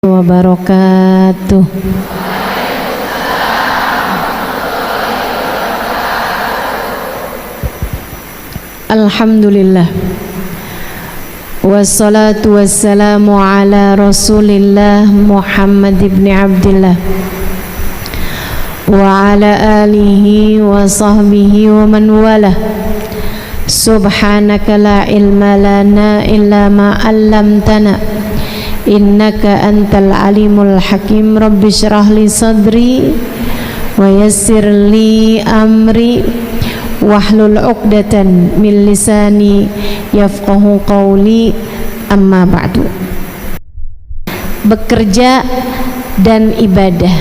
wabarakatuh. Alhamdulillah, wassalatu wassalamu ala rasulillah Muhammad ibn Abdillah wa ala alihi wa sahbihi wa man walah. Subhanaka la ilma lana illa ma 'allamtana innaka antal alimul hakim. Rabbi syrah li sadri wa yassir li amri wahlul 'uqdatan min lisani yafqahu qawli. Amma ba'du. Bekerja dan ibadah,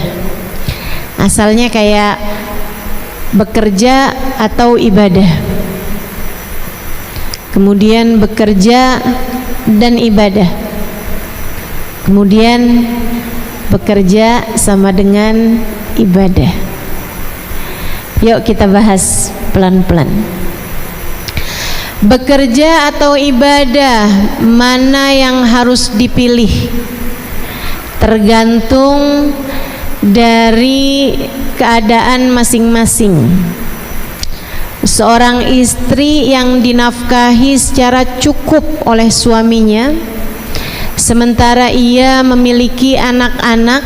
asalnya kayak bekerja atau ibadah, kemudian bekerja dan ibadah, kemudian bekerja sama dengan ibadah. Yuk kita bahas pelan-pelan. Bekerja atau ibadah, mana yang harus dipilih? Tergantung dari keadaan masing-masing. Seorang istri yang dinafkahi secara cukup oleh suaminya, sementara ia memiliki anak-anak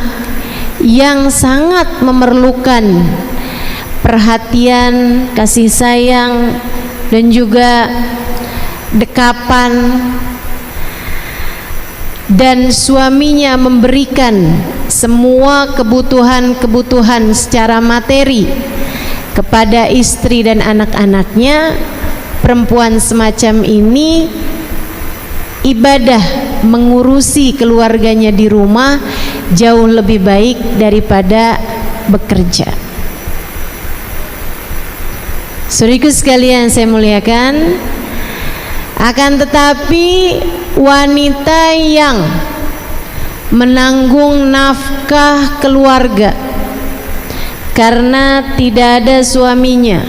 yang sangat memerlukan perhatian, kasih sayang, dan juga dekapan, dan suaminya memberikan semua kebutuhan-kebutuhan secara materi kepada istri dan anak-anaknya. Perempuan semacam ini ibadah mengurusi keluarganya di rumah jauh lebih baik daripada bekerja. Saudaraku sekalian saya muliakan, akan tetapi wanita yang menanggung nafkah keluarga karena tidak ada suaminya,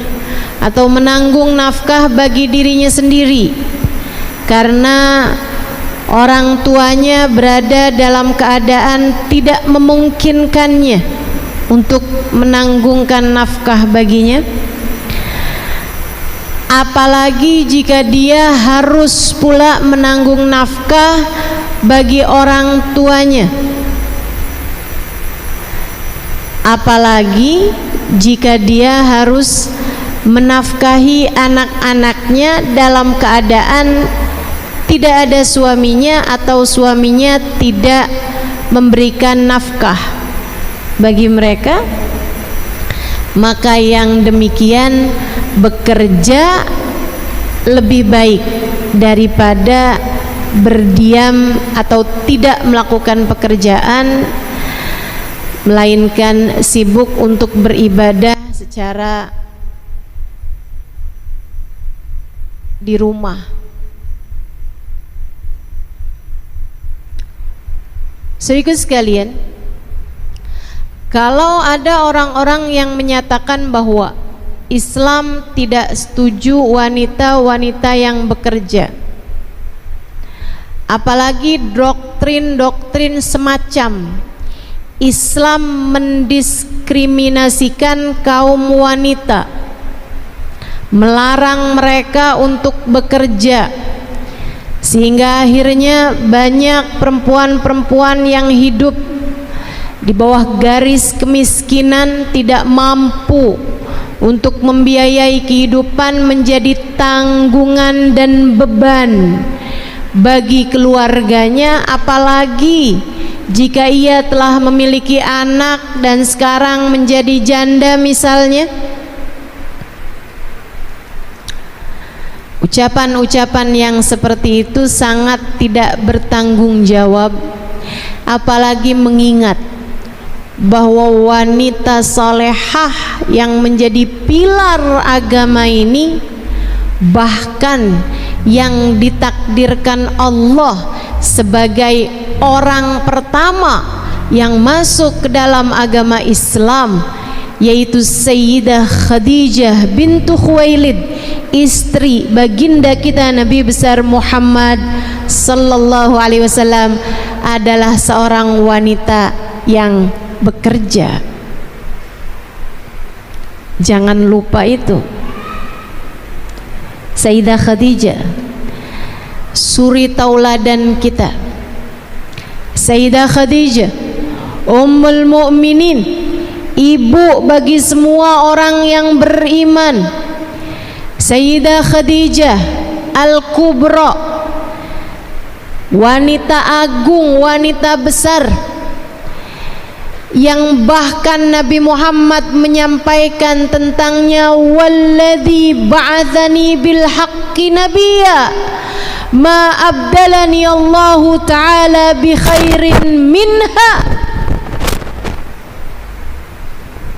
atau menanggung nafkah bagi dirinya sendiri karena orang tuanya berada dalam keadaan tidak memungkinkannya untuk menanggungkan nafkah baginya, apalagi jika dia harus pula menanggung nafkah bagi orang tuanya, apalagi jika dia harus menafkahi anak-anaknya dalam keadaan tidak ada suaminya atau suaminya tidak memberikan nafkah bagi mereka. Maka yang demikian bekerja lebih baik daripada berdiam atau tidak melakukan pekerjaan, melainkan sibuk untuk beribadah secara di rumah. Saudaraku sekalian, kalau ada orang-orang yang menyatakan bahwa Islam tidak setuju wanita-wanita yang bekerja, apalagi doktrin-doktrin semacam Islam mendiskriminasikan kaum wanita, melarang mereka untuk bekerja, sehingga akhirnya banyak perempuan-perempuan yang hidup di bawah garis kemiskinan, tidak mampu untuk membiayai kehidupan, menjadi tanggungan dan beban bagi keluarganya, apalagi jika ia telah memiliki anak dan sekarang menjadi janda misalnya. Ucapan-ucapan yang seperti itu sangat tidak bertanggung jawab, apalagi mengingat bahwa wanita salehah yang menjadi pilar agama ini, bahkan yang ditakdirkan Allah sebagai orang pertama yang masuk ke dalam agama Islam, yaitu Sayyidah Khadijah bintu Khuwailid, istri baginda kita Nabi besar Muhammad sallallahu alaihi wasallam adalah seorang wanita yang bekerja. Jangan lupa itu. Sayyidah Khadijah, suri tauladan kita. Sayyidah Khadijah, Ummul Mukminin, ibu bagi semua orang yang beriman. Sayyidah Khadijah Al-Kubra, wanita agung, wanita besar, yang bahkan Nabi Muhammad menyampaikan tentangnya, walladzi ba'atsani bil haqqi nabiyya ma abdalani Allahu ta'ala bi khairin minha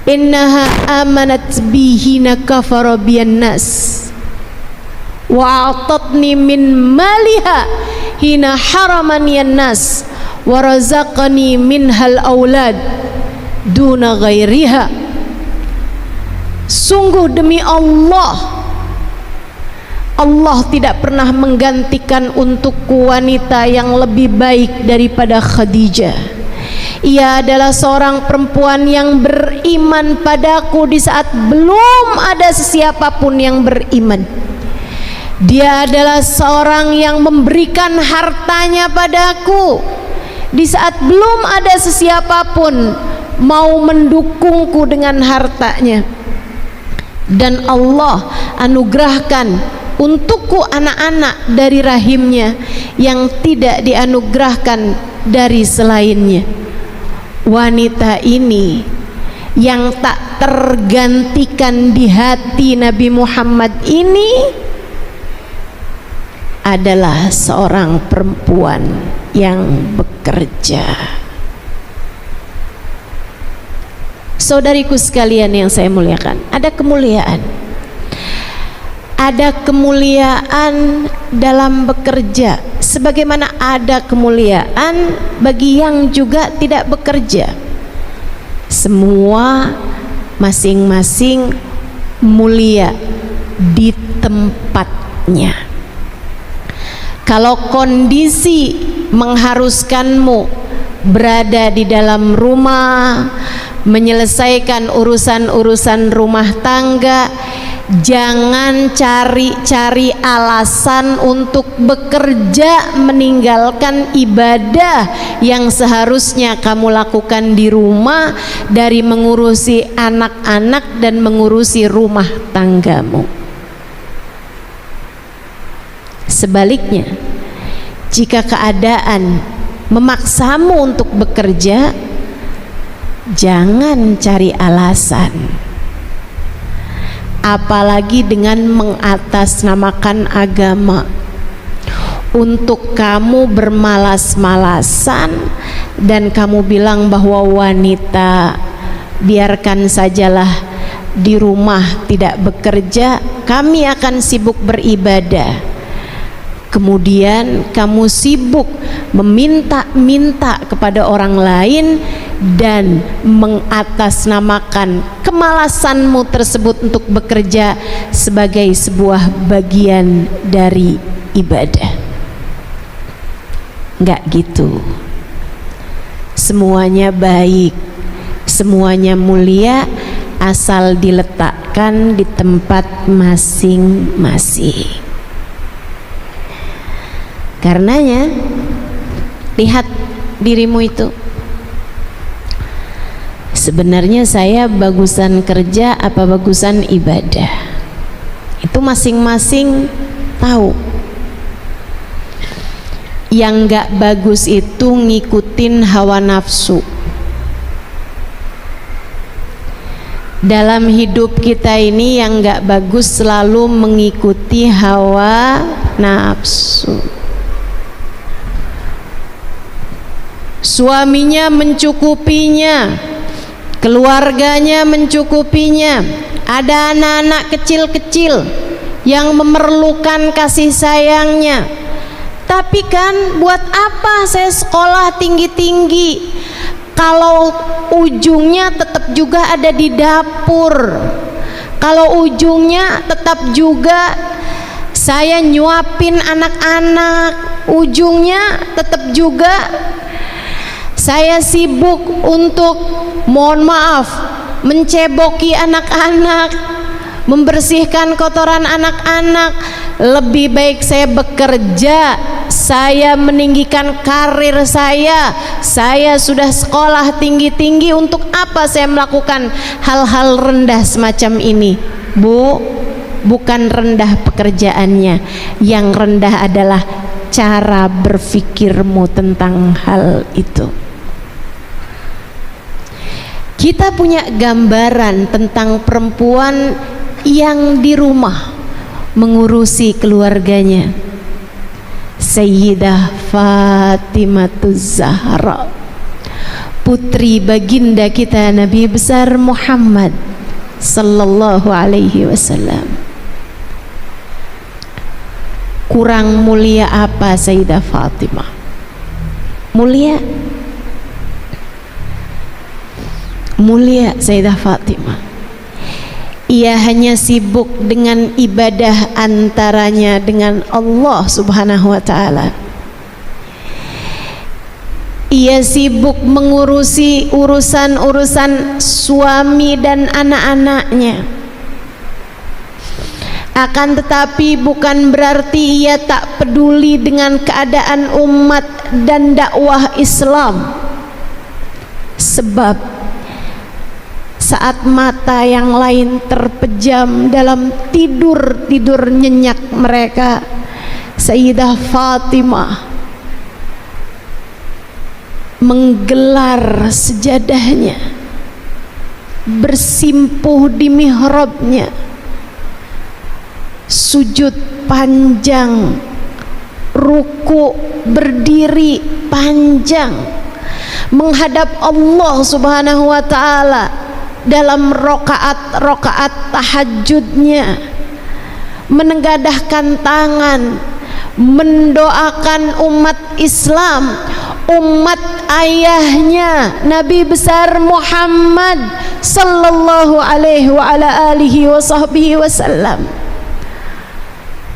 innaha amanat bihina kafara biyan nas wa a'tatni min maliha hina haramani an-nas wa razaqani minhal aulad duna ghairiha. Sungguh demi Allah, Allah tidak pernah menggantikan untukku wanita yang lebih baik daripada Khadijah. Ia adalah seorang perempuan yang beriman padaku di saat belum ada sesiapapun yang beriman. Dia adalah seorang yang memberikan hartanya padaku di saat belum ada sesiapapun mau mendukungku dengan hartanya. Dan Allah anugerahkan untukku anak-anak dari rahimnya yang tidak dianugerahkan dari selainnya. Wanita ini yang tak tergantikan di hati Nabi Muhammad ini adalah seorang perempuan yang bekerja. Saudariku sekalian yang saya muliakan, ada kemuliaan. Ada kemuliaan dalam bekerja, sebagaimana ada kemuliaan bagi yang juga tidak bekerja. Semua masing-masing mulia di tempatnya. Kalau kondisi mengharuskanmu berada di dalam rumah, menyelesaikan urusan-urusan rumah tangga, jangan cari-cari alasan untuk bekerja meninggalkan ibadah yang seharusnya kamu lakukan di rumah, dari mengurusi anak-anak dan mengurusi rumah tanggamu. Sebaliknya, jika keadaan memaksamu untuk bekerja, jangan cari alasan, apalagi dengan mengatasnamakan agama untuk kamu bermalas-malasan dan kamu bilang bahwa wanita biarkan sajalah di rumah tidak bekerja, kami akan sibuk beribadah. Kemudian kamu sibuk meminta-minta kepada orang lain dan mengatasnamakan kemalasanmu tersebut untuk bekerja sebagai sebuah bagian dari ibadah. Enggak gitu. Semuanya baik, semuanya mulia, asal diletakkan di tempat masing-masing. Karenanya, lihat dirimu itu. Sebenarnya saya bagusan kerja apa bagusan ibadah? Itu masing-masing tahu. Yang gak bagus itu ngikutin hawa nafsu. Dalam hidup kita ini yang gak bagus selalu mengikuti hawa nafsu. Suaminya mencukupinya, keluarganya mencukupinya, ada anak-anak kecil-kecil yang memerlukan kasih sayangnya. Tapi kan buat apa saya sekolah tinggi-tinggi kalau ujungnya tetap juga ada di dapur, kalau ujungnya tetap juga saya nyuapin anak-anak, ujungnya tetap juga saya sibuk untuk, mohon maaf, menceboki anak-anak, membersihkan kotoran anak-anak. Lebih baik saya bekerja, saya meninggikan karir saya sudah sekolah tinggi-tinggi, untuk apa saya melakukan hal-hal rendah semacam ini? Bu, bukan rendah pekerjaannya, yang rendah adalah cara berpikirmu tentang hal itu. Kita punya gambaran tentang perempuan yang di rumah mengurusi keluarganya. Sayyidah Fatimahuz Zahra, putri baginda kita Nabi besar Muhammad sallallahu alaihi wasallam. Kurang mulia apa Sayyidah Fatimah? Mulia Sayyidah Fatimah. Ia hanya sibuk dengan ibadah antaranya dengan Allah Subhanahu wa ta'ala. Ia sibuk mengurusi urusan-urusan suami dan anak-anaknya. Akan tetapi bukan berarti ia tak peduli dengan keadaan umat dan dakwah Islam. Sebab saat mata yang lain terpejam dalam tidur nyenyak mereka, Sayyidah Fatimah menggelar sejadahnya, bersimpuh di mihrabnya, sujud panjang, ruku berdiri panjang, menghadap Allah Subhanahu wa ta'ala dalam rokaat tahajudnya, menengadahkan tangan, mendoakan umat Islam, umat ayahnya Nabi besar Muhammad sallallahu alaihi wa ala alihi wa sahbihi wasallam.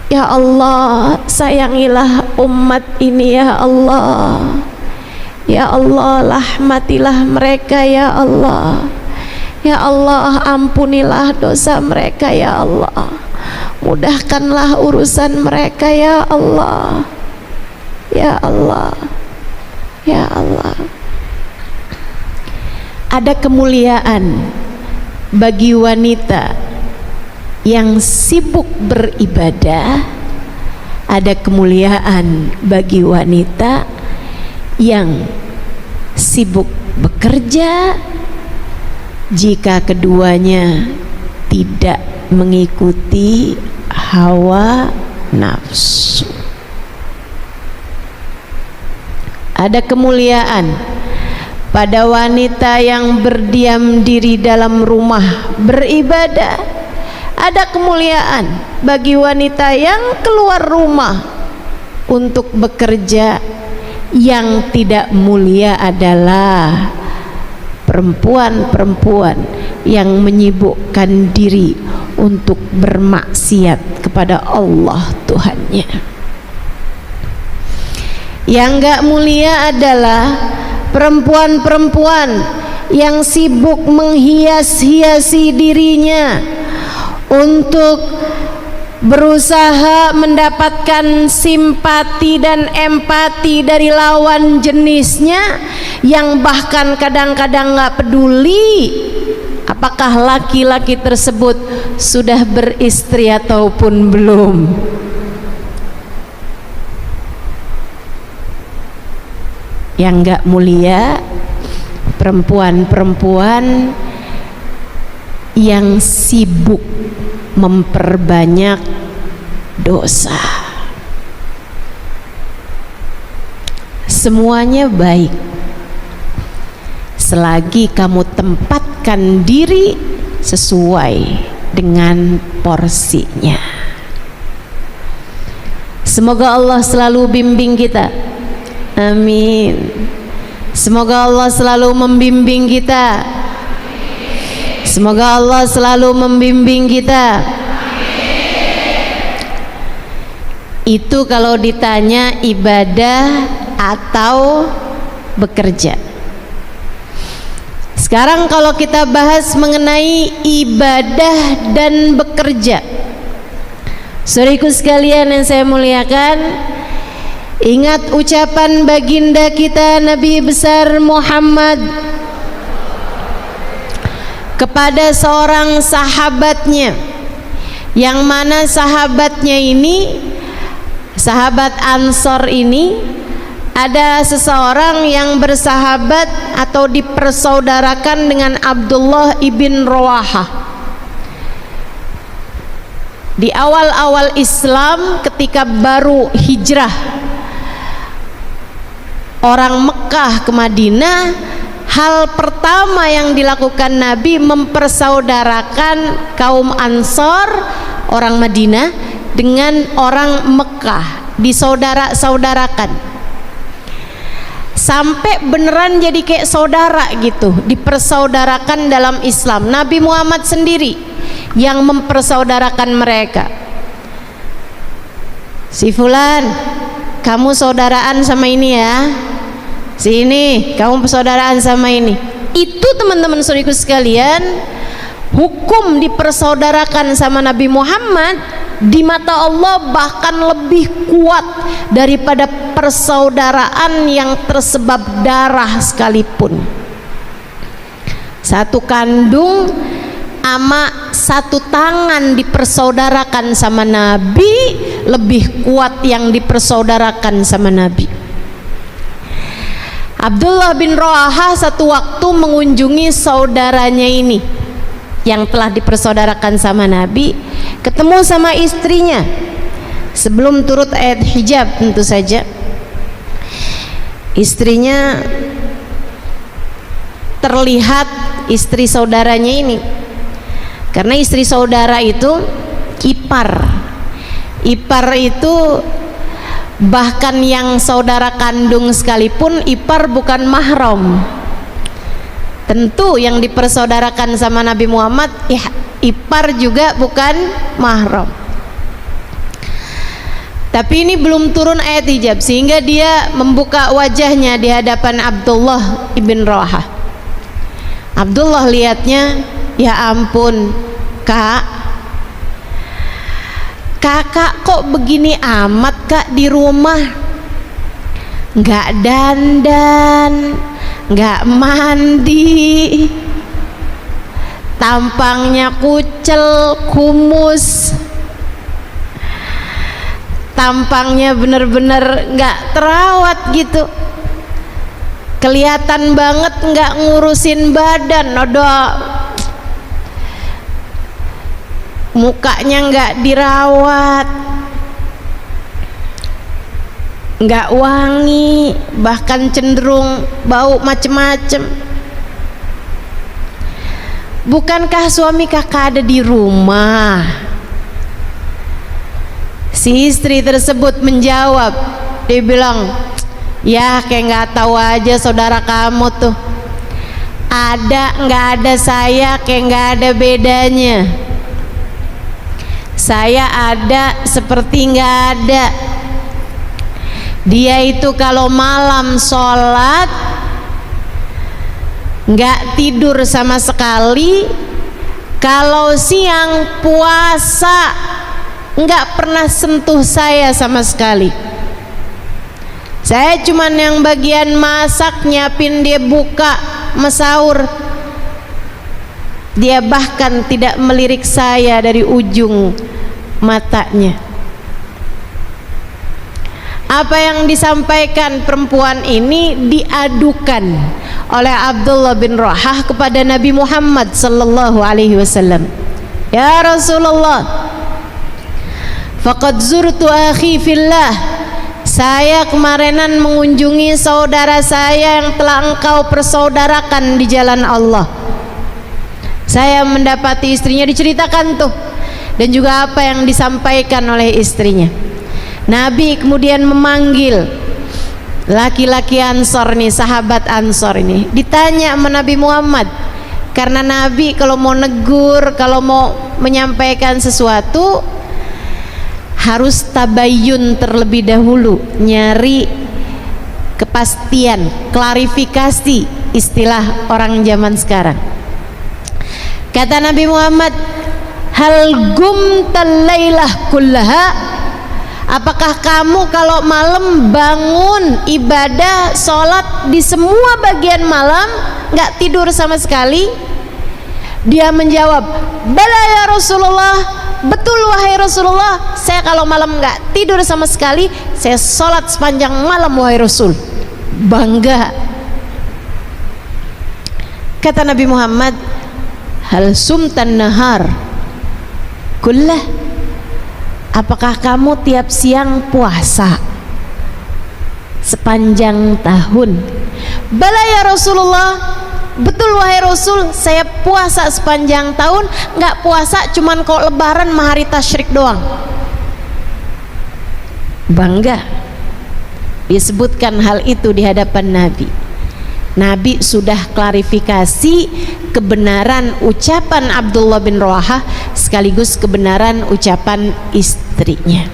Ya Allah, sayangilah umat ini ya Allah. Ya Allah, rahmatilah mereka ya Allah. Ya Allah, ampunilah dosa mereka ya Allah. Mudahkanlah urusan mereka ya Allah. Ya Allah, ya Allah. Ada kemuliaan bagi wanita yang sibuk beribadah, ada kemuliaan bagi wanita yang sibuk bekerja, jika keduanya tidak mengikuti hawa nafsu. Ada kemuliaan pada wanita yang berdiam diri dalam rumah beribadah. Ada kemuliaan bagi wanita yang keluar rumah untuk bekerja. Yang tidak mulia adalah perempuan-perempuan yang menyibukkan diri untuk bermaksiat kepada Allah Tuhannya. Yang gak mulia adalah perempuan-perempuan yang sibuk menghias-hiasi dirinya untuk berusaha mendapatkan simpati dan empati dari lawan jenisnya, yang bahkan kadang-kadang gak peduli apakah laki-laki tersebut sudah beristri ataupun belum. Yang gak mulia perempuan-perempuan yang sibuk memperbanyak dosa. Semuanya baik selagi kamu tempatkan diri sesuai dengan porsinya. Semoga Allah selalu bimbing kita. Amin. Semoga Allah selalu membimbing kita. Semoga Allah selalu membimbing kita. Itu kalau ditanya ibadah atau bekerja. Sekarang kalau kita bahas mengenai ibadah dan bekerja, saudaraku sekalian yang saya muliakan, ingat ucapan baginda kita Nabi besar Muhammad kepada seorang sahabatnya, yang mana sahabatnya ini, sahabat Ansor ini, ada seseorang yang bersahabat atau dipersaudarakan dengan Abdullah ibn Rawahah. Di awal-awal Islam, ketika baru hijrah orang Mekah ke Madinah, hal pertama yang dilakukan Nabi mempersaudarakan kaum Ansor, orang Madinah, dengan orang Mekah, disaudara-saudarakan, sampai beneran jadi kayak saudara gitu, dipersaudarakan dalam Islam. Nabi Muhammad sendiri yang mempersaudarakan mereka. Si fulan, kamu saudaraan sama ini ya, si ini kamu persaudaraan sama ini. Itu teman-teman saudaraku sekalian, hukum dipersaudarakan sama Nabi Muhammad di mata Allah bahkan lebih kuat daripada persaudaraan yang tersebab darah sekalipun. Satu kandung ama satu tangan dipersaudarakan sama Nabi lebih kuat yang dipersaudarakan sama Nabi. Abdullah bin Rawahah satu waktu mengunjungi saudaranya ini yang telah dipersaudarakan sama Nabi, ketemu sama istrinya sebelum turut ayat hijab. Tentu saja istrinya terlihat, istri saudaranya ini, karena istri saudara itu ipar itu bahkan yang saudara kandung sekalipun ipar bukan mahram. Tentu yang dipersaudarakan sama Nabi Muhammad ipar juga bukan mahram. Tapi ini belum turun ayat hijab sehingga dia membuka wajahnya di hadapan Abdullah ibn Rawahah. Abdullah lihatnya, ya ampun kakak kok begini amat kak di rumah, nggak dandan, nggak mandi, tampangnya kucel, kumus, tampangnya bener-bener nggak terawat gitu, kelihatan banget nggak ngurusin badan, mukanya nggak dirawat, nggak wangi, bahkan cenderung bau macem-macem. Bukankah suami kakak ada di rumah? Si istri tersebut menjawab, dia bilang, ya kayak nggak tahu aja saudara kamu tuh, ada nggak ada saya kayak nggak ada bedanya, saya ada seperti nggak ada. Dia itu kalau malam sholat nggak tidur sama sekali, kalau siang puasa nggak pernah sentuh saya sama sekali. Saya cuman yang bagian masak, nyiapin dia buka masaur, dia bahkan tidak melirik saya dari ujung matanya. Apa yang disampaikan perempuan ini diadukan oleh Abdullah bin Rawahah kepada Nabi Muhammad sallallahu alaihi wasallam. Ya Rasulullah, faqad zurtu akhi fillah, saya kemarinan mengunjungi saudara saya yang telah engkau persaudarakan di jalan Allah. Saya mendapati istrinya, diceritakan tuh, dan juga apa yang disampaikan oleh istrinya. Nabi kemudian memanggil laki-laki Ansor nih, sahabat Ansor ini, ditanya sama Nabi Muhammad, karena Nabi kalau mau negur, kalau mau menyampaikan sesuatu, harus tabayyun terlebih dahulu, nyari kepastian, klarifikasi istilah orang zaman sekarang. Kata Nabi Muhammad, hal gumtal lailah kullaha, apakah kamu kalau malam bangun ibadah sholat di semua bagian malam gak tidur sama sekali? Dia menjawab, bala ya Rasulullah, betul wahai Rasulullah, saya kalau malam gak tidur sama sekali, saya sholat sepanjang malam wahai Rasul. Bangga. Kata Nabi Muhammad, hal sumtan nahar kullah, apakah kamu tiap siang puasa sepanjang tahun? Bala ya Rasulullah, betul wahai Rasul, saya puasa sepanjang tahun. Nggak puasa cuman kok lebaran sama hari tasyrik doang. Bangga disebutkan hal itu di hadapan Nabi. Nabi sudah klarifikasi kebenaran ucapan Abdullah bin Rawahah sekaligus kebenaran ucapan istrinya.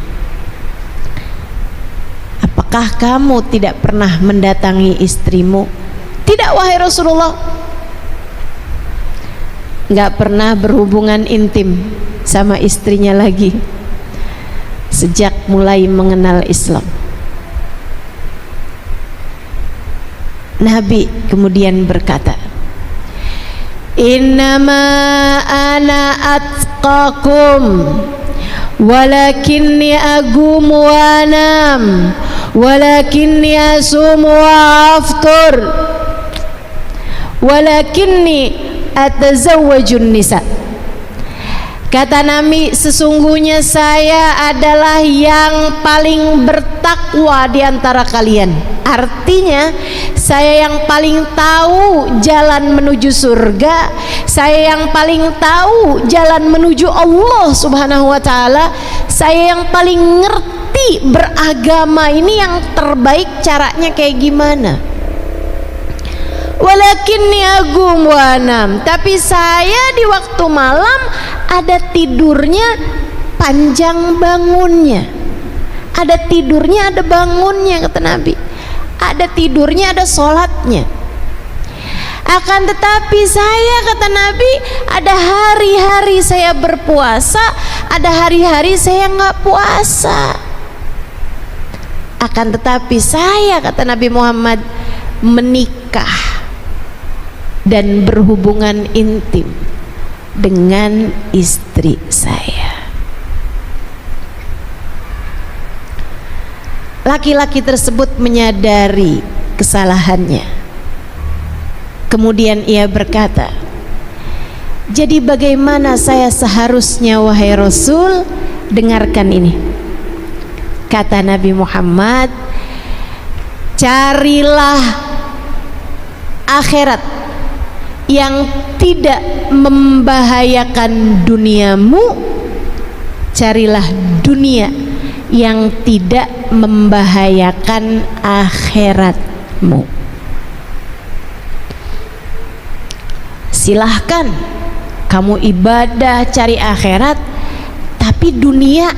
Apakah kamu tidak pernah mendatangi istrimu? Tidak wahai Rasulullah. Nggak pernah berhubungan intim sama istrinya lagi sejak mulai mengenal Islam. Nabi kemudian berkata, innama ana atqakum walakinni agum wa anam walakinni asum wa aftur walakinni atazawwajun nisa. Kata Nabi, sesungguhnya saya adalah yang paling bertakwa di antara kalian. Artinya saya yang paling tahu jalan menuju surga, saya yang paling tahu jalan menuju Allah Subhanahu wa taala, saya yang paling ngerti beragama ini yang terbaik caranya kayak gimana. Walakinni agum wa anam, tapi saya di waktu malam ada tidurnya, panjang bangunnya. Ada tidurnya, ada bangunnya, kata Nabi. Ada tidurnya, ada sholatnya. Akan tetapi saya, kata Nabi, ada hari-hari saya berpuasa, ada hari-hari saya nggak puasa. Akan tetapi saya, kata Nabi Muhammad, menikah dan berhubungan intim dengan istri saya. Laki-laki tersebut menyadari kesalahannya. Kemudian ia berkata, jadi bagaimana saya seharusnya wahai Rasul? Dengarkan ini. Kata Nabi Muhammad, carilah akhirat yang tidak membahayakan duniamu, carilah dunia yang tidak membahayakan akhiratmu. Silahkan kamu ibadah cari akhirat, tapi dunia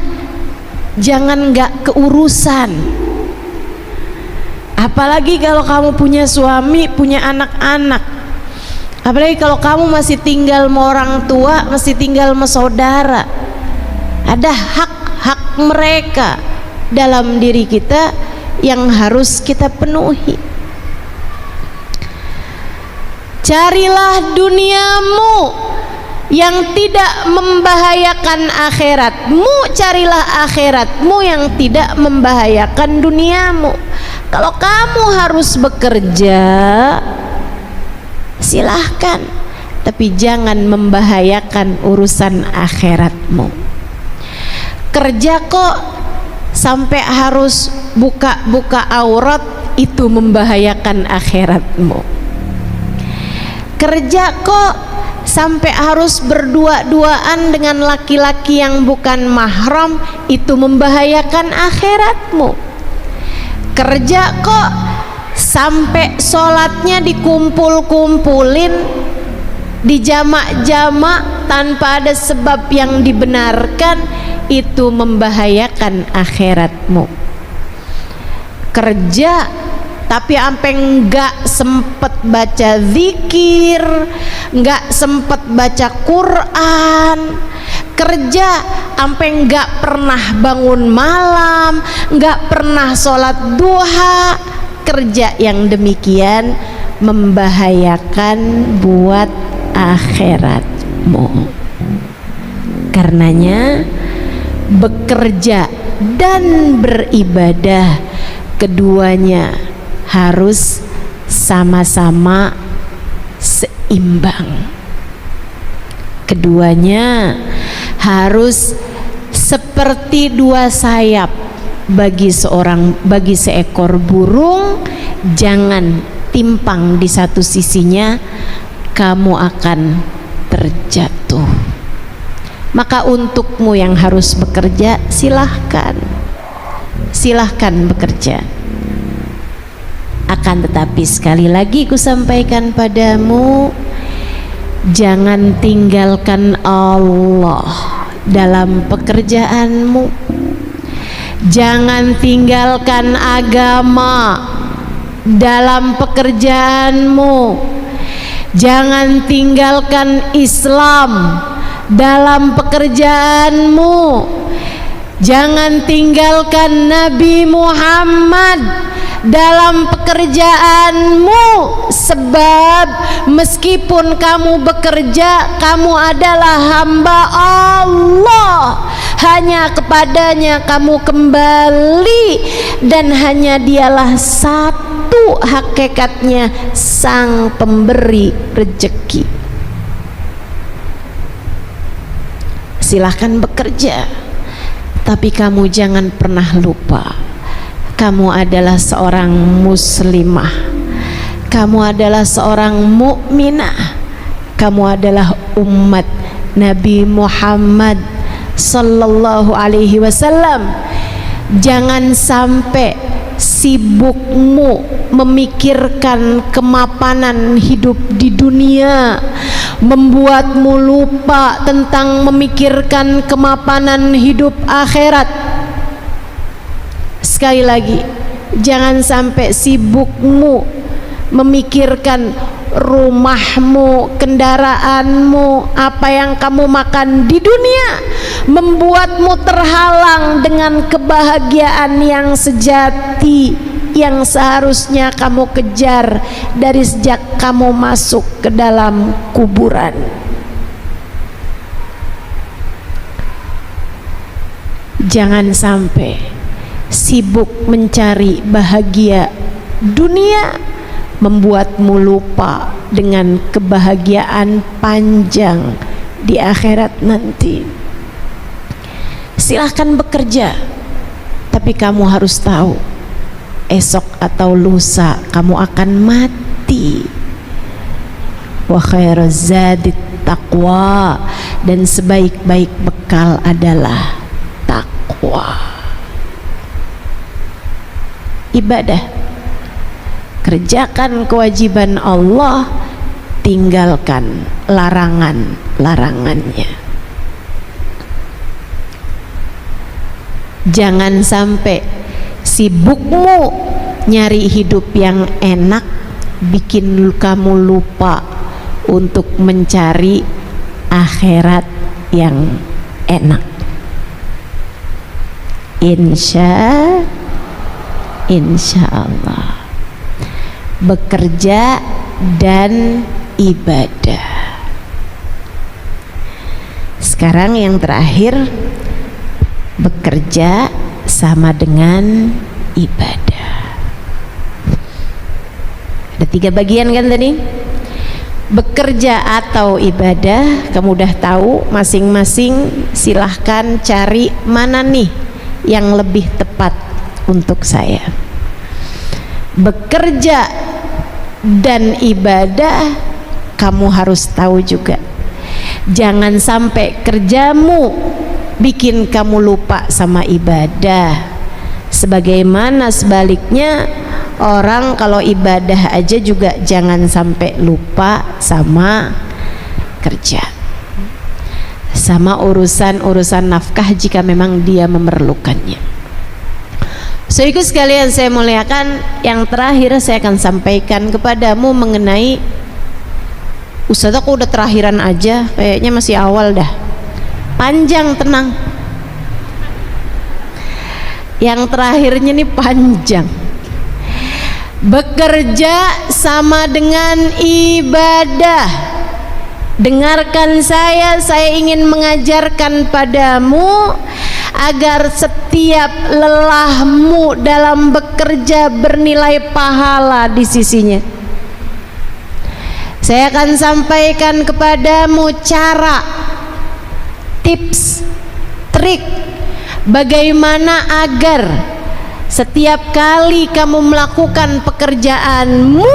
jangan gak keurusan. Apalagi kalau kamu punya suami, punya anak-anak. Apalagi kalau kamu masih tinggal sama orang tua, masih tinggal sama saudara. Ada hak-hak mereka dalam diri kita yang harus kita penuhi. Carilah duniamu yang tidak membahayakan akhiratmu, carilah akhiratmu yang tidak membahayakan duniamu. Kalau kamu harus bekerja, silahkan, tapi jangan membahayakan urusan akhiratmu. Kerja kok sampai harus buka-buka aurat, itu membahayakan akhiratmu. Kerja kok sampai harus berdua-duaan dengan laki-laki yang bukan mahram, itu membahayakan akhiratmu. Kerja kok sampai sholatnya dikumpul-kumpulin, dijamak-jamak tanpa ada sebab yang dibenarkan, itu membahayakan akhiratmu. Kerja tapi ampe enggak sempet baca zikir, enggak sempet baca Quran. Kerja ampe enggak pernah bangun malam, enggak pernah sholat duha. Kerja yang demikian membahayakan buat akhiratmu. Karenanya bekerja dan beribadah keduanya harus sama-sama seimbang. Keduanya harus seperti dua sayap bagi seekor burung. Jangan timpang di satu sisinya, kamu akan terjatuh. Maka untukmu yang harus bekerja, silahkan bekerja. Akan tetapi sekali lagi ku sampaikan padamu, jangan tinggalkan Allah dalam pekerjaanmu. Jangan tinggalkan agama dalam pekerjaanmu. Jangan tinggalkan Islam dalam pekerjaanmu. Jangan tinggalkan Nabi Muhammad dalam pekerjaanmu, sebab meskipun kamu bekerja, kamu adalah hamba Allah. Hanya kepadanya kamu kembali, dan hanya dialah satu hakikatnya, sang pemberi rezeki. Silahkan bekerja, tapi kamu jangan pernah lupa, kamu adalah seorang muslimah, kamu adalah seorang mukminah, kamu adalah umat Nabi Muhammad sallallahu alaihi wasallam. Jangan sampai sibukmu memikirkan kemapanan hidup di dunia membuatmu lupa tentang memikirkan kemapanan hidup akhirat. Sekali lagi, jangan sampai sibukmu memikirkan rumahmu, kendaraanmu, apa yang kamu makan di dunia membuatmu terhalang dengan kebahagiaan yang sejati yang seharusnya kamu kejar dari sejak kamu masuk ke dalam kuburan. Jangan sampai sibuk mencari bahagia dunia membuatmu lupa dengan kebahagiaan panjang di akhirat nanti. Silahkan bekerja, tapi kamu harus tahu, esok atau lusa kamu akan mati. Wa khairaz zadit taqwa, dan sebaik-baik bekal adalah takwa. Ibadah, kerjakan kewajiban Allah, tinggalkan larangan-larangannya. Jangan sampai sibukmu nyari hidup yang enak bikin kamu lupa untuk mencari akhirat yang enak. Insya Allah bekerja dan ibadah. Sekarang yang terakhir, bekerja sama dengan ibadah. Ada 3 bagian kan tadi? Bekerja atau ibadah, kamu udah tahu masing-masing. Silahkan cari mana nih yang lebih tepat untuk saya. Bekerja dan ibadah, kamu harus tahu juga, jangan sampai kerjamu bikin kamu lupa sama ibadah. Sebagaimana sebaliknya, orang kalau ibadah aja juga jangan sampai lupa sama kerja. sama urusan nafkah jika memang dia memerlukannya. Saudaraku sekalian saya muliakan, yang terakhir saya akan sampaikan kepadamu mengenai Ustaz, aku udah terakhiran aja, kayaknya masih awal dah. Panjang, tenang. Yang terakhirnya nih panjang. Bekerja sama dengan ibadah. Dengarkan saya ingin mengajarkan padamu agar setiap lelahmu dalam bekerja bernilai pahala di sisinya. Saya akan sampaikan kepadamu cara, tips, trik bagaimana agar setiap kali kamu melakukan pekerjaanmu,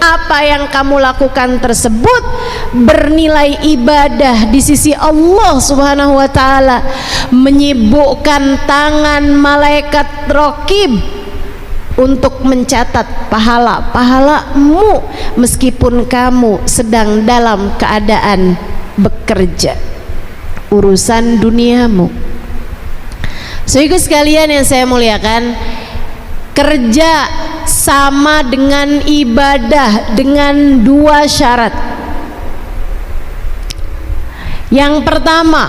apa yang kamu lakukan tersebut bernilai ibadah di sisi Allah Subhanahu wa taala, menyibukkan tangan malaikat raqib untuk mencatat pahala-pahalamu meskipun kamu sedang dalam keadaan bekerja urusan duniamu. Saudaraku sekalian yang saya muliakan, kerja sama dengan ibadah dengan dua syarat. Yang pertama,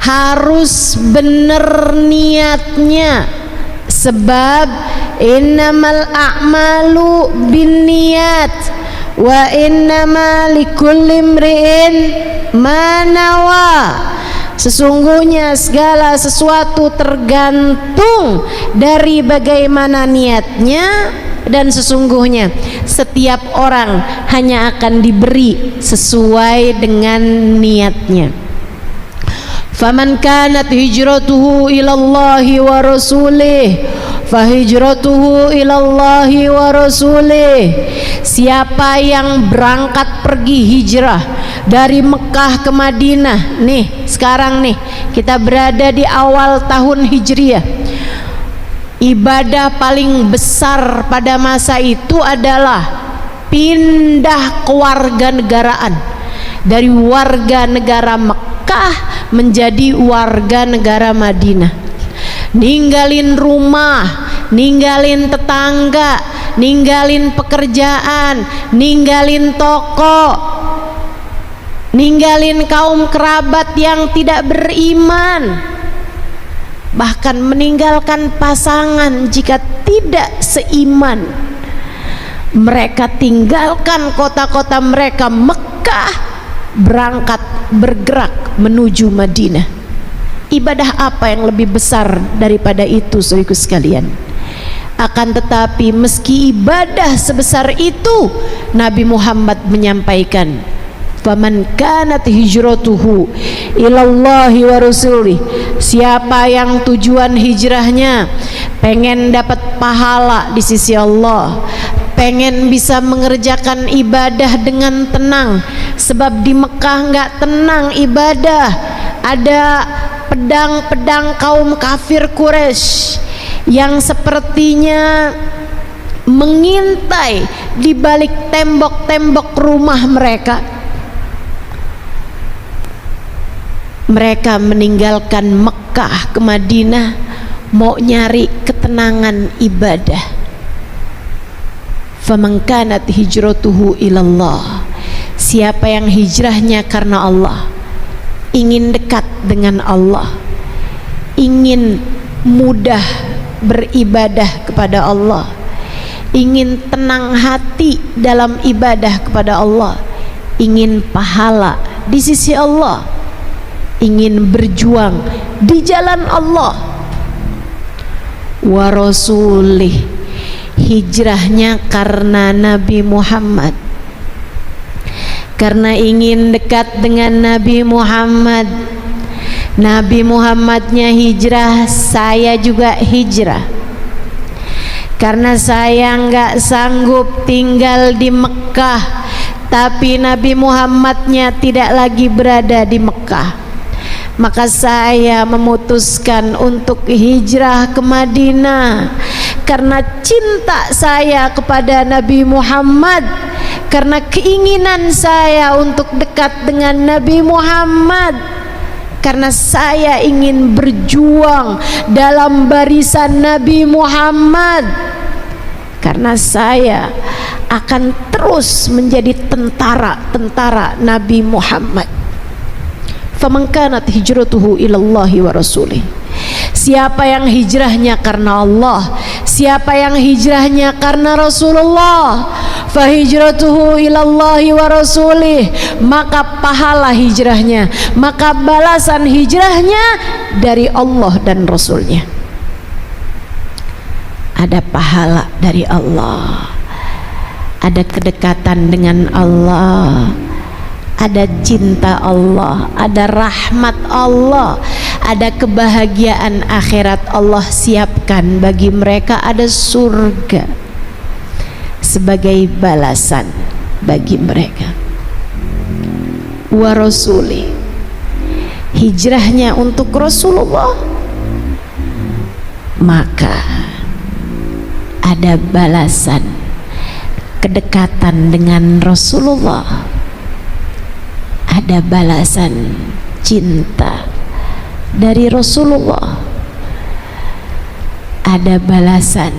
harus benar niatnya, sebab innamal a'malu binniyat wa innama likulli imri'in ma nawa. Sesungguhnya segala sesuatu tergantung dari bagaimana niatnya, dan sesungguhnya setiap orang hanya akan diberi sesuai dengan niatnya. Faman kanat hijratuhu ilallahi wa rasulih fahijratuhu ilallahi wa rasulih. Siapa yang berangkat pergi hijrah dari Mekah ke Madinah, nih sekarang nih kita berada di awal tahun Hijriah, ibadah paling besar pada masa itu adalah pindah kewarganegaraan dari warga negara Mekah menjadi warga negara Madinah. Ninggalin rumah, ninggalin tetangga, ninggalin pekerjaan, ninggalin toko, ninggalin kaum kerabat yang tidak beriman, bahkan meninggalkan pasangan jika tidak seiman. Mereka tinggalkan kota-kota mereka Mekah, berangkat bergerak menuju Madinah. Ibadah apa yang lebih besar daripada itu, saudaraku sekalian? Akan tetapi meski ibadah sebesar itu, Nabi Muhammad menyampaikan, faman kanat hijratuhu ilallahi wa rasulih. Siapa yang tujuan hijrahnya pengen dapat pahala di sisi Allah, pengen bisa mengerjakan ibadah dengan tenang, sebab di Mekah nggak tenang ibadah. Ada pedang-pedang kaum kafir Quraisy yang sepertinya mengintai di balik tembok-tembok rumah mereka. Mereka meninggalkan Mekah ke Madinah mau nyari ketenangan ibadah. Faman kanat hijratuhu ilallah. Siapa yang hijrahnya karena Allah, ingin dekat dengan Allah, ingin mudah beribadah kepada Allah, ingin tenang hati dalam ibadah kepada Allah, ingin pahala di sisi Allah, ingin berjuang di jalan Allah, wa rasulih, hijrahnya karena Nabi Muhammad, karena ingin dekat dengan Nabi Muhammad. Nabi Muhammadnya hijrah, saya juga hijrah. Karena saya nggak sanggup tinggal di Mekah, tapi Nabi Muhammadnya tidak lagi berada di Mekah, maka saya memutuskan untuk hijrah ke Madinah. Karena cinta saya kepada Nabi Muhammad, karena keinginan saya untuk dekat dengan Nabi Muhammad, karena saya ingin berjuang dalam barisan Nabi Muhammad, karena saya akan terus menjadi tentara Nabi Muhammad. Faman kanat hijratuhu ilallahi wa rasulih. Siapa yang hijrahnya karena Allah, siapa yang hijrahnya karena Rasulullah, fahijratuhu ilallahi wa rasulih, maka pahala hijrahnya, maka balasan hijrahnya dari Allah dan Rasulnya. Ada pahala dari Allah, ada kedekatan dengan Allah, ada cinta Allah, ada rahmat Allah, ada kebahagiaan akhirat Allah siapkan bagi mereka, ada surga sebagai balasan bagi mereka. Wa rasuli, hijrahnya untuk Rasulullah, maka ada balasan kedekatan dengan Rasulullah, ada balasan cinta dari Rasulullah, ada balasan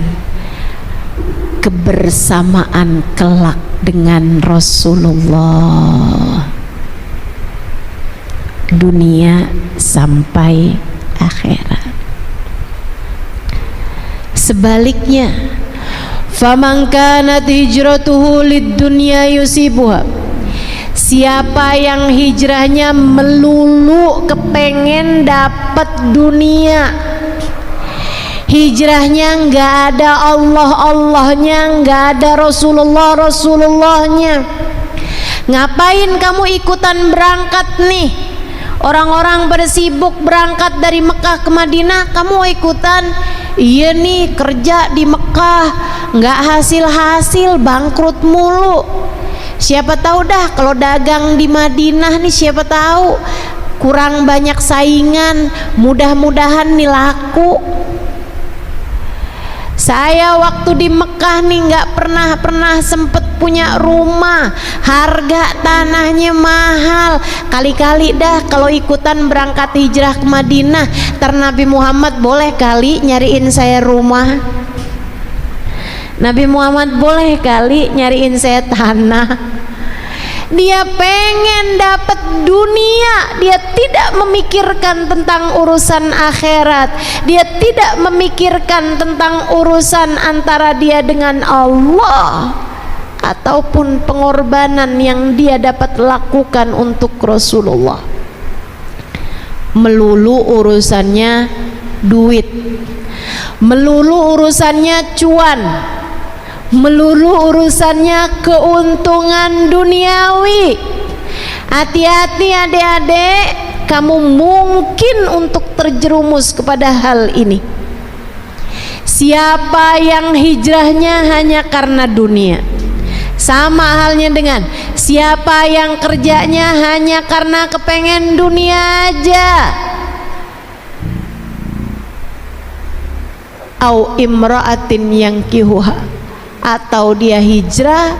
kebersamaan kelak dengan Rasulullah, dunia sampai akhirat. Sebaliknya, faman kanat hijratuhu lid-dunya yusibuha, siapa yang hijrahnya melulu kepengen dapat dunia, hijrahnya nggak ada Allah-Allahnya, nggak ada Rasulullah-Rasulullahnya. Ngapain kamu ikutan berangkat nih? Orang-orang pada sibuk berangkat dari Mekah ke Madinah, kamu ikutan? Iya nih, kerja di Mekah nggak hasil-hasil, bangkrut mulu. Siapa tahu dah kalau dagang di Madinah nih, siapa tahu kurang banyak saingan, mudah-mudahan nih laku. Saya waktu di Mekah nih nggak pernah sempet punya rumah, harga tanahnya mahal. Kali-kali dah kalau ikutan berangkat hijrah ke Madinah, Nabi Muhammad boleh kali nyariin saya rumah, Nabi Muhammad boleh kali nyariin saya tanah. Dia pengen dapat dunia, dia tidak memikirkan tentang urusan akhirat, dia tidak memikirkan tentang urusan antara dia dengan Allah ataupun pengorbanan yang dia dapat lakukan untuk Rasulullah. Melulu urusannya duit, melulu urusannya cuan, melulu urusannya keuntungan duniawi. Hati-hati adik-adik, kamu mungkin untuk terjerumus kepada hal ini. Siapa yang hijrahnya hanya karena dunia, sama halnya dengan siapa yang kerjanya hanya karena kepengen dunia aja. Au imra'atin yang kihuha, atau dia hijrah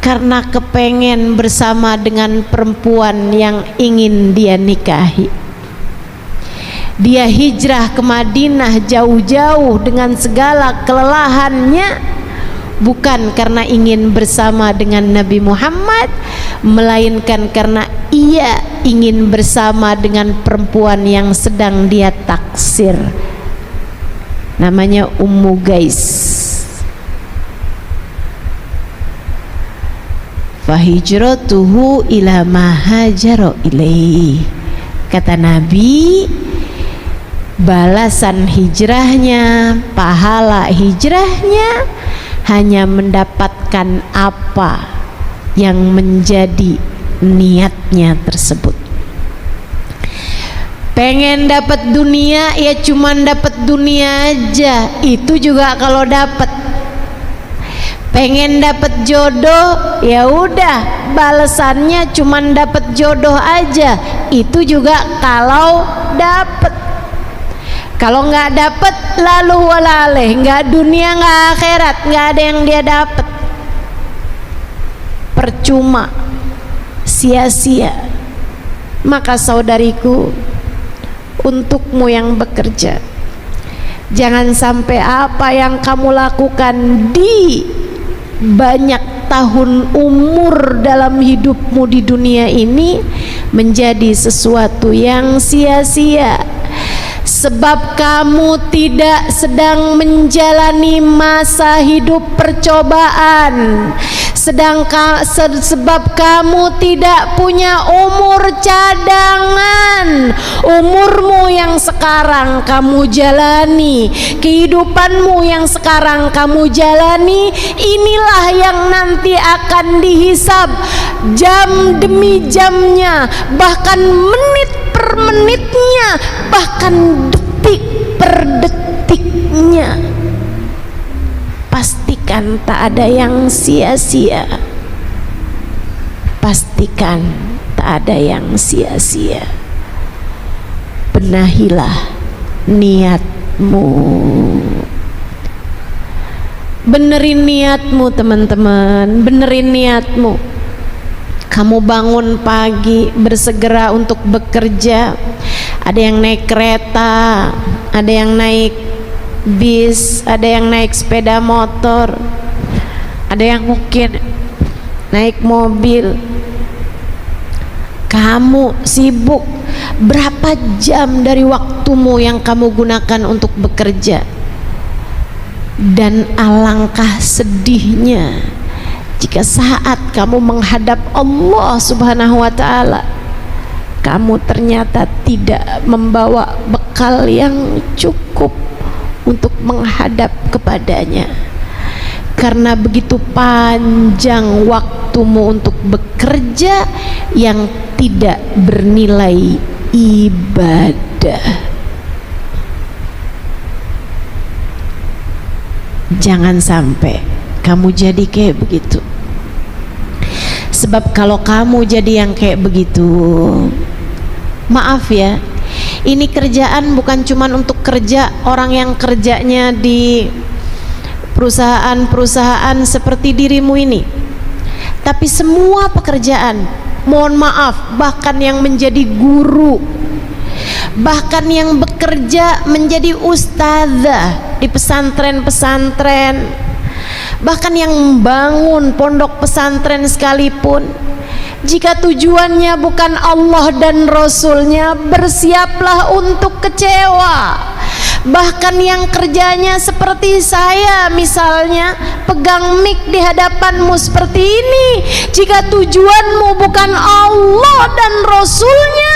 karena kepengen bersama dengan perempuan yang ingin dia nikahi. Dia hijrah ke Madinah jauh-jauh dengan segala kelelahannya, bukan karena ingin bersama dengan Nabi Muhammad, melainkan karena ia ingin bersama dengan perempuan yang sedang dia taksir, namanya Ummu Gais. Fahijratuhu ila ma hajara ilaihi, kata Nabi, balasan hijrahnya, pahala hijrahnya hanya mendapatkan apa yang menjadi niatnya tersebut. Pengen dapat dunia, ya cuman dapat dunia aja, itu juga kalau dapat. Pengen dapat jodoh, ya udah balasannya cuman dapat jodoh aja, itu juga kalau dapat. Kalau nggak dapat, lalu walaleh, nggak dunia nggak akhirat, nggak ada yang dia dapat. percuma, sia-sia. Maka saudariku, untukmu yang bekerja, jangan sampai apa yang kamu lakukan di banyak tahun umur dalam hidupmu di dunia ini menjadi sesuatu yang sia-sia, sebab kamu tidak sedang menjalani masa hidup percobaan, sebab kamu tidak punya umur cadangan. Umurmu yang sekarang kamu jalani, kehidupanmu yang sekarang kamu jalani, inilah yang nanti akan dihisab jam demi jamnya, bahkan menit per menitnya, bahkan detik per detiknya. Pastikan tak ada yang sia-sia. Pastikan tak ada yang sia-sia. Benahilah niatmu. Benerin niatmu teman-teman, benerin niatmu. Kamu bangun pagi bersegera untuk bekerja. Ada yang naik kereta, ada yang naik bis, ada yang naik sepeda motor, ada yang mungkin naik mobil. Kamu sibuk. Berapa jam dari waktumu yang kamu gunakan untuk bekerja? Dan alangkah sedihnya jika saat kamu menghadap Allah Subhanahu wa ta'ala, kamu ternyata tidak membawa bekal yang cukup untuk menghadap kepadanya. Karena begitu panjang waktumu untuk bekerja yang tidak bernilai ibadah. Jangan sampai kamu jadi kayak begitu. Sebab kalau kamu jadi yang kayak begitu, maaf ya, ini kerjaan bukan cuman untuk kerja orang yang kerjanya di perusahaan-perusahaan seperti dirimu ini, tapi semua pekerjaan. Mohon maaf, bahkan yang menjadi guru, bahkan yang bekerja menjadi ustazah di pesantren-pesantren, bahkan yang membangun pondok pesantren sekalipun, jika tujuannya bukan Allah dan Rasulnya, bersiaplah untuk kecewa. Bahkan yang kerjanya seperti saya misalnya, pegang mic di hadapanmu seperti ini, jika tujuanmu bukan Allah dan Rasulnya,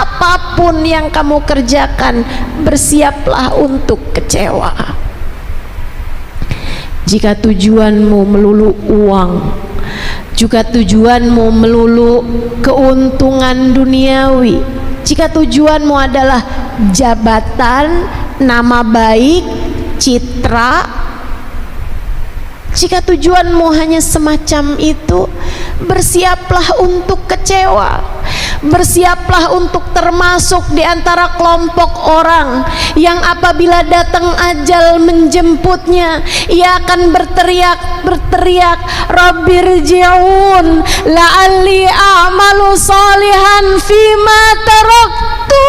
apapun yang kamu kerjakan, bersiaplah untuk kecewa. Jika tujuanmu melulu uang, jika tujuanmu melulu keuntungan duniawi, jika tujuanmu adalah jabatan, nama baik, citra, jika tujuanmu hanya semacam itu, bersiaplah untuk kecewa. Bersiaplah untuk termasuk di antara kelompok orang yang apabila datang ajal menjemputnya, ia akan berteriak, Rabbirji'un la'alli a'malu salihan fima taraktu.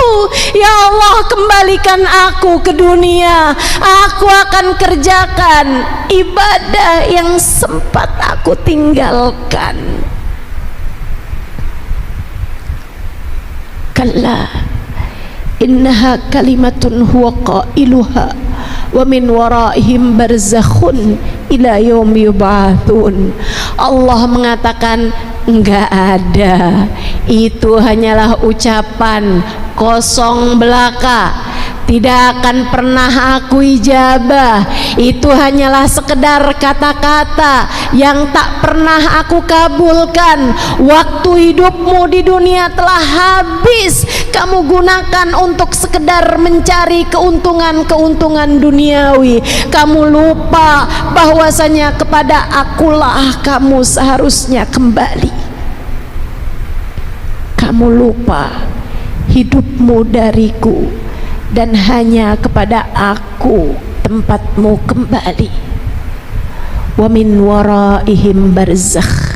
Ya Allah, kembalikan aku ke dunia, aku akan kerjakan ibadah yang sempat aku tinggalkan. Kalla innaha kalimatun huwa qailuha wa min waraihim barzakhun ila yaumi yub'atsun. Allah mengatakan enggak ada, itu hanyalah ucapan kosong belaka, tidak akan pernah aku ijabah. Itu hanyalah sekedar kata-kata yang tak pernah aku kabulkan. Waktu hidupmu di dunia telah habis, kamu gunakan untuk sekedar mencari keuntungan-keuntungan duniawi. Kamu lupa bahwasanya kepada akulah kamu seharusnya kembali. Kamu lupa hidupmu dariku, dan hanya kepada aku tempatmu kembali. Wa min waraihim barzakh,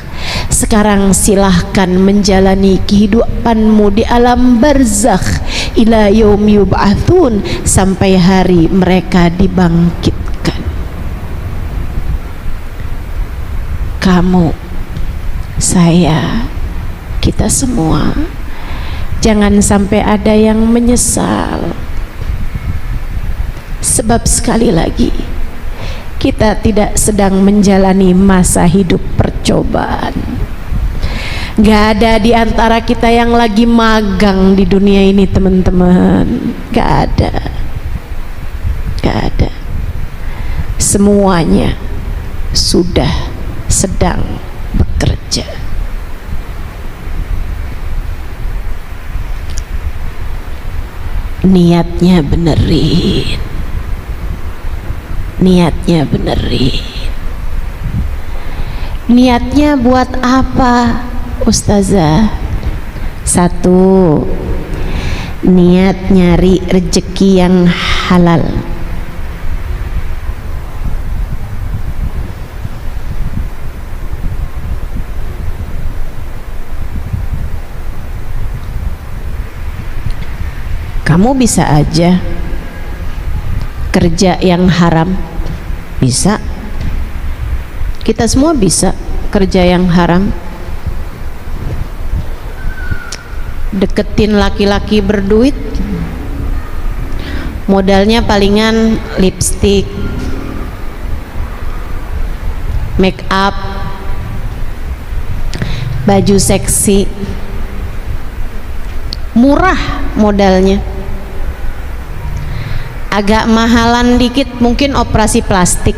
Sekarang silahkan menjalani kehidupanmu di alam barzakh ila yaum yub'atsun, sampai hari mereka dibangkitkan. Kamu, saya, kita semua jangan sampai ada yang menyesal. Sebab sekali lagi kita tidak sedang menjalani masa hidup percobaan. Gak ada di antara kita yang lagi magang di dunia ini, teman-teman. Gak ada. Gak ada. Semuanya sudah sedang bekerja. Niatnya benerin. Niatnya benerin. Niatnya buat apa, Ustazah? 1, niat nyari rezeki yang halal. Kamu bisa aja kerja yang haram, bisa. Kita semua bisa kerja yang haram. Deketin laki-laki berduit, modalnya palingan lipstick, make up, baju seksi, murah modalnya. Agak mahalan dikit mungkin operasi plastik,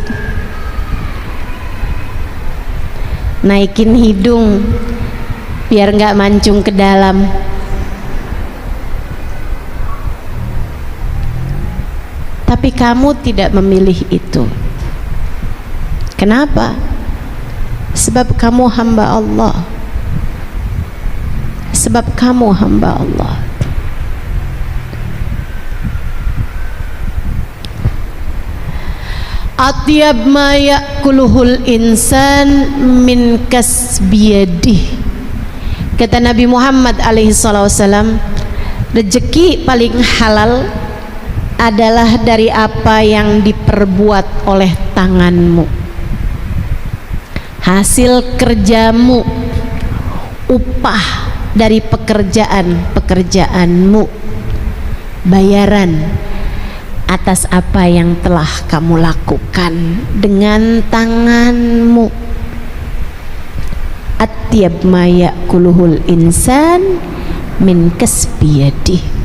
naikin hidung biar nggak mancung ke dalam. Tapi kamu tidak memilih itu. Kenapa? Sebab kamu hamba Allah. Sebab kamu hamba Allah. Atyab ma ya'kuluhul insan min kasbiyadih. Kata Nabi Muhammad alaihi wasallam, rezeki paling halal adalah dari apa yang diperbuat oleh tanganmu. Hasil kerjamu, upah dari pekerjaanmu, bayaran atas apa yang telah kamu lakukan dengan tanganmu. Atyab ma ya'kuluhul insan min kasbiyadih.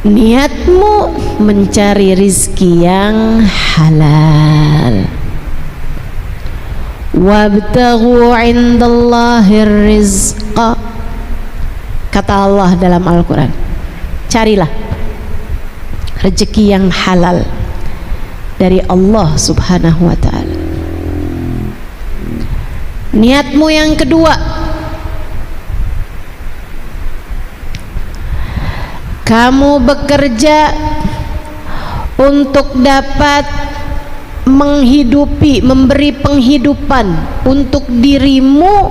Niatmu mencari rizki yang halal. Wabtaghu 'indallahir rizqa. Kata Allah dalam Al-Quran, carilah rezeki yang halal dari Allah Subhanahu wa ta'ala. Niatmu yang kedua, kamu bekerja untuk dapat menghidupi, memberi penghidupan untuk dirimu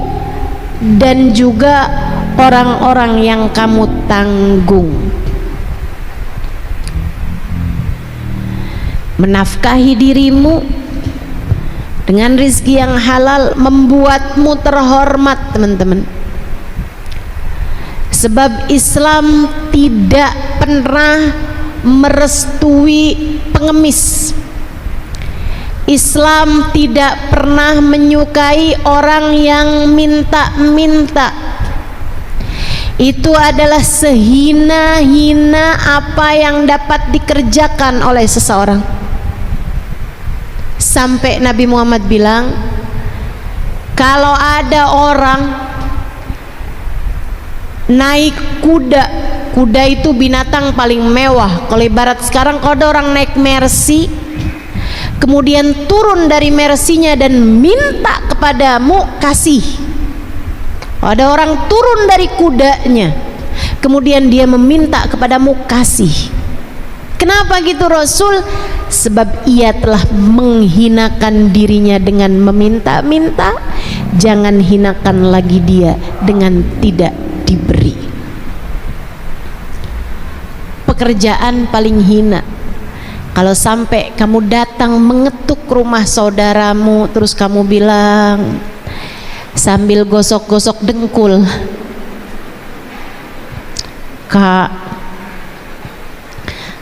dan juga orang-orang yang kamu tanggung. Menafkahi dirimu dengan rezeki yang halal membuatmu terhormat, teman-teman. Sebab Islam tidak pernah merestui pengemis. Islam tidak pernah menyukai orang yang minta-minta. Itu adalah sehina-hina apa yang dapat dikerjakan oleh seseorang. Sampai Nabi Muhammad bilang, kalau ada orang naik kuda, kuda itu binatang paling mewah. Kalau ibarat sekarang, kalau ada orang naik Mercy, kemudian turun dari Mercy-nya dan minta kepadamu, kasih. Ada orang turun dari kudanya, kemudian dia meminta kepadamu, kasih. Kenapa gitu Rasul? Sebab ia telah menghinakan dirinya dengan meminta-minta. Jangan hinakan lagi dia dengan tidak diberi. Pekerjaan paling hina kalau sampai kamu datang mengetuk rumah saudaramu, terus kamu bilang sambil gosok-gosok dengkul, Kak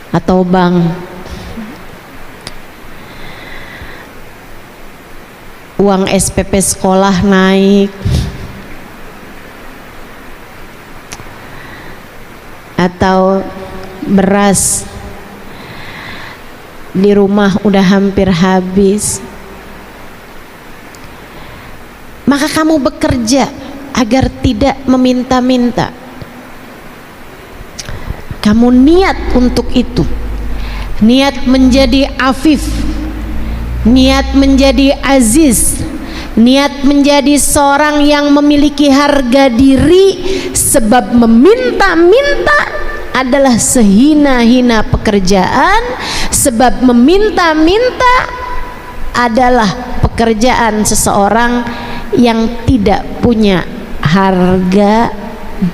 atau Bang, uang SPP sekolah naik, atau beras di rumah udah hampir habis, maka kamu bekerja agar tidak meminta-minta. Kamu niat untuk itu, niat menjadi afif, niat menjadi aziz, niat menjadi seorang yang memiliki harga diri. Sebab meminta-minta adalah sehina-hina pekerjaan. Sebab meminta-minta adalah pekerjaan seseorang yang tidak punya harga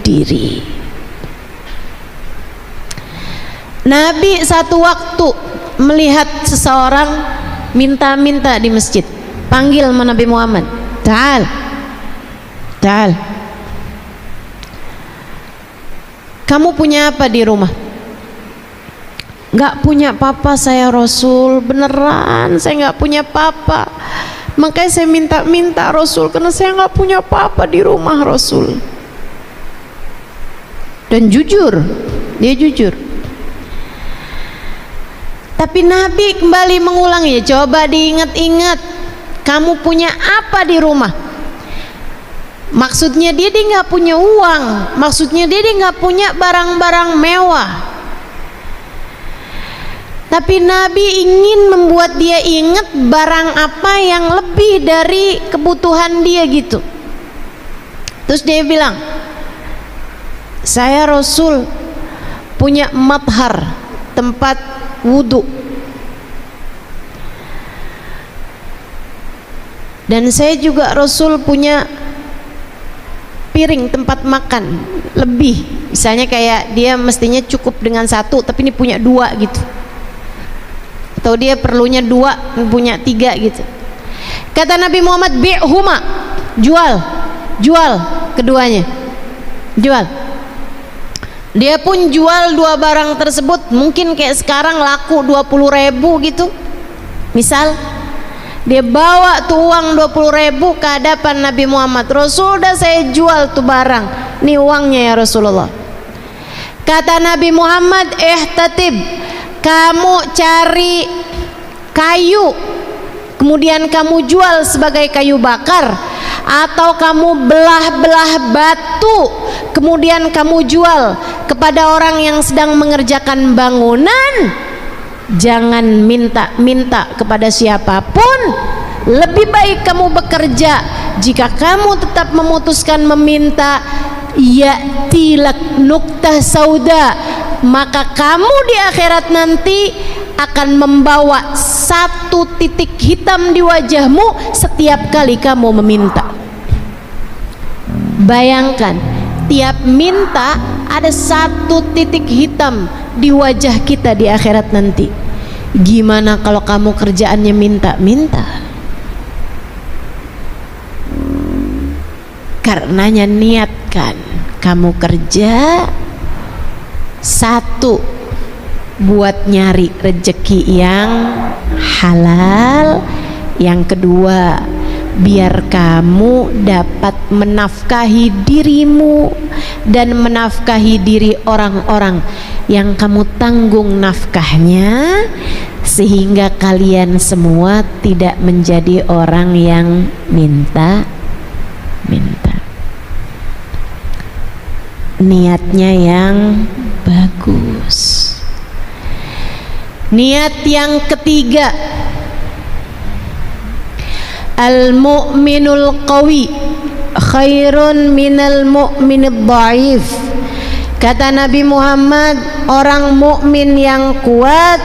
diri. Nabi satu waktu melihat seseorang minta-minta di masjid, panggil Nabi Muhammad, ta'al, ta'al, kamu punya apa di rumah? Gak punya papa saya Rasul. Beneran saya gak punya papa, makanya saya minta-minta Rasul, karena saya gak punya papa di rumah Rasul. Dan jujur, dia jujur. Tapi Nabi kembali mengulang, ya coba diingat-ingat, kamu punya apa di rumah? Maksudnya dia nggak punya uang, maksudnya dia nggak punya barang-barang mewah. Tapi Nabi ingin membuat dia ingat barang apa yang lebih dari kebutuhan dia gitu. Terus dia bilang, saya Rasul punya mathar, tempat wudhu, dan saya juga Rasul punya piring tempat makan lebih. Misalnya kayak dia mestinya cukup dengan satu, tapi ini punya dua gitu, atau dia perlunya dua, punya tiga gitu. Kata Nabi Muhammad, bi'huma, jual keduanya, jual. Dia pun jual dua barang tersebut. Mungkin kayak sekarang laku 20.000 gitu. Misal dia bawa tuh uang 20.000 ke hadapan Nabi Muhammad. Rasul, udah saya jual tuh barang, ini uangnya ya Rasulullah. Kata Nabi Muhammad, ihtatib, kamu cari kayu, kemudian kamu jual sebagai kayu bakar, atau kamu belah-belah batu kemudian kamu jual kepada orang yang sedang mengerjakan bangunan. Jangan minta-minta kepada siapapun. Lebih baik kamu bekerja. Jika kamu tetap memutuskan meminta, ya'tilak nuktah sauda, maka kamu di akhirat nanti akan membawa satu titik hitam di wajahmu setiap kali kamu meminta. Bayangkan, tiap minta ada satu titik hitam di wajah kita di akhirat nanti. Gimana kalau kamu kerjaannya minta-minta? Karenanya niatkan kamu kerja, satu, buat nyari rezeki yang halal. Yang kedua, biar kamu dapat menafkahi dirimu dan menafkahi diri orang-orang yang kamu tanggung nafkahnya, sehingga kalian semua tidak menjadi orang yang minta-minta. Niatnya yang bagus. Niat yang ketiga, al-mu'minul qawi khairun minal mu'minid dhaif. Kata Nabi Muhammad, orang mukmin yang kuat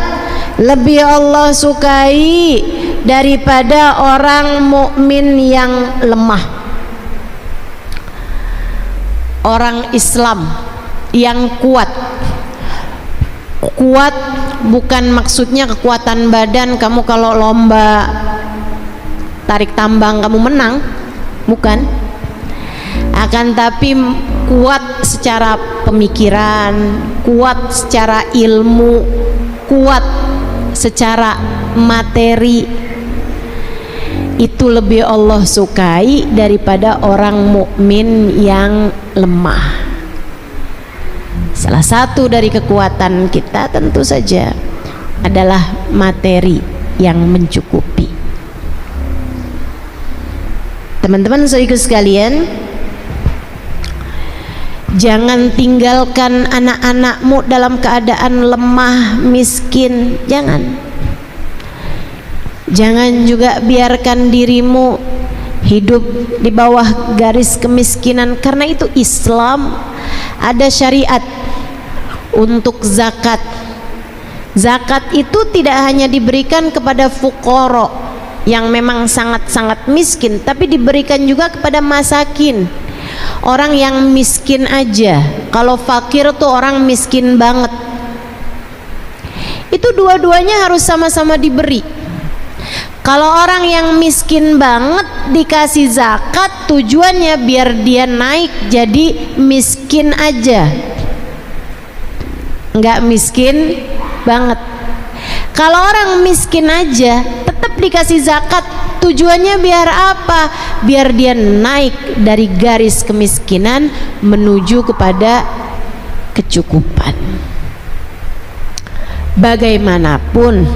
lebih Allah sukai daripada orang mukmin yang lemah. Orang Islam yang kuat, kuat bukan maksudnya kekuatan badan kamu kalau lomba tarik tambang kamu menang, bukan. Akan tapi kuat secara pemikiran, kuat secara ilmu, kuat secara materi, itu lebih Allah sukai daripada orang mukmin yang lemah. Salah satu dari kekuatan kita tentu saja adalah materi yang mencukupi. Teman-teman saudaraku sekalian, jangan tinggalkan anak-anakmu dalam keadaan lemah, miskin. Jangan juga biarkan dirimu hidup di bawah garis kemiskinan, karena itu Islam ada syariat untuk zakat. Zakat itu tidak hanya diberikan kepada fuqara yang memang sangat-sangat miskin, tapi diberikan juga kepada masakin, orang yang miskin aja. Kalau fakir tuh orang miskin banget. Itu dua-duanya harus sama-sama diberi. Kalau orang yang miskin banget dikasih zakat, tujuannya biar dia naik jadi miskin aja, nggak miskin banget. Kalau orang miskin aja tetap dikasih zakat, tujuannya biar apa? Biar dia naik dari garis kemiskinan menuju kepada kecukupan. Bagaimanapun,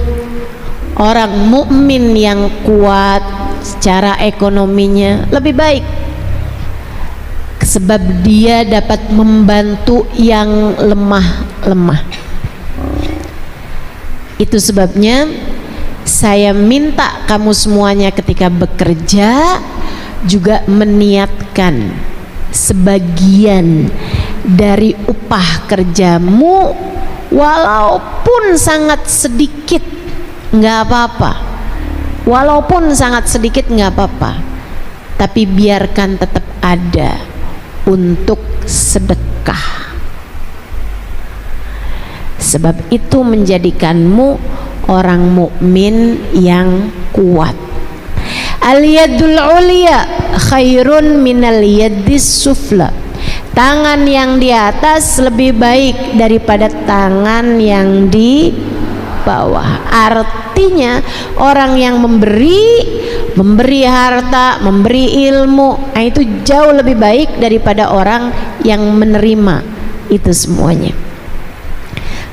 orang mukmin yang kuat secara ekonominya lebih baik, sebab dia dapat membantu yang lemah-lemah. Itu sebabnya saya minta kamu semuanya ketika bekerja juga meniatkan sebagian dari upah kerjamu, walaupun sangat sedikit nggak apa-apa, walaupun sangat sedikit nggak apa-apa, tapi biarkan tetap ada untuk sedekah. Sebab itu menjadikanmu orang mukmin yang kuat. Al-yadul ulya khairun minal yaddis sufla. Tangan yang di atas lebih baik daripada tangan yang di bawah. Artinya orang yang memberi harta, memberi ilmu, itu jauh lebih baik daripada orang yang menerima itu semuanya.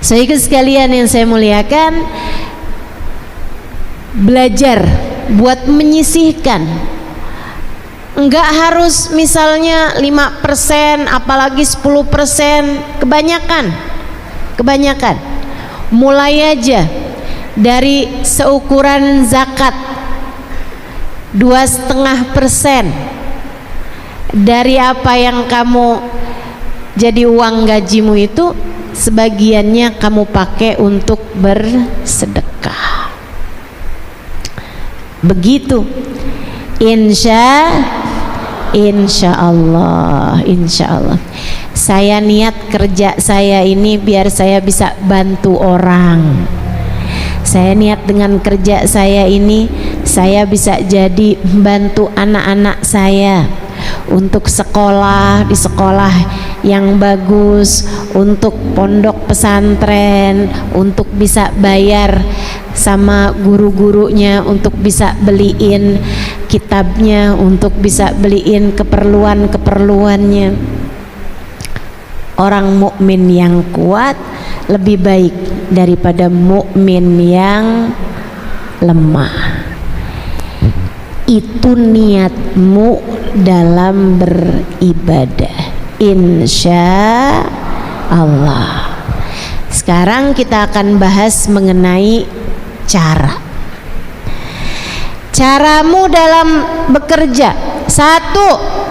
Saudara sekalian yang saya muliakan, belajar buat menyisihkan. Enggak harus misalnya 5%, apalagi 10%, kebanyakan. Mulai aja dari seukuran zakat 2,5% dari apa yang kamu jadi uang gajimu itu, sebagiannya kamu pakai untuk bersedekah. Begitu, insya Allah. Saya niat kerja saya ini biar saya bisa bantu orang. Saya niat dengan kerja saya ini saya bisa jadi bantu anak-anak saya untuk sekolah di sekolah yang bagus, untuk pondok pesantren, untuk bisa bayar sama guru-gurunya, untuk bisa beliin kitabnya, untuk bisa beliin keperluan-keperluannya. Orang mukmin yang kuat lebih baik daripada mukmin yang lemah. Itu niatmu dalam beribadah, insya Allah. Sekarang kita akan bahas mengenai caramu dalam bekerja. 1,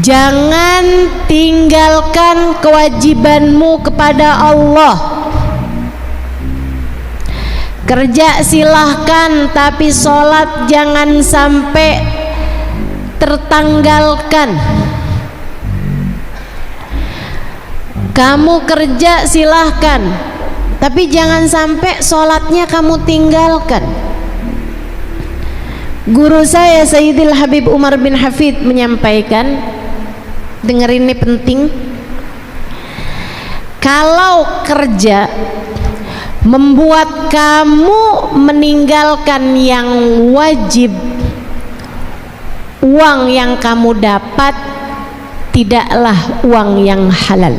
Jangan tinggalkan kewajibanmu kepada Allah. Kerja silahkan, tapi sholat jangan sampai tertanggalkan. Kamu kerja silahkan, tapi jangan sampai sholatnya kamu tinggalkan. Guru saya Sayyidil Habib Umar bin Hafid menyampaikan, dengerin ini penting, kalau kerja membuat kamu meninggalkan yang wajib, uang yang kamu dapat tidaklah uang yang halal.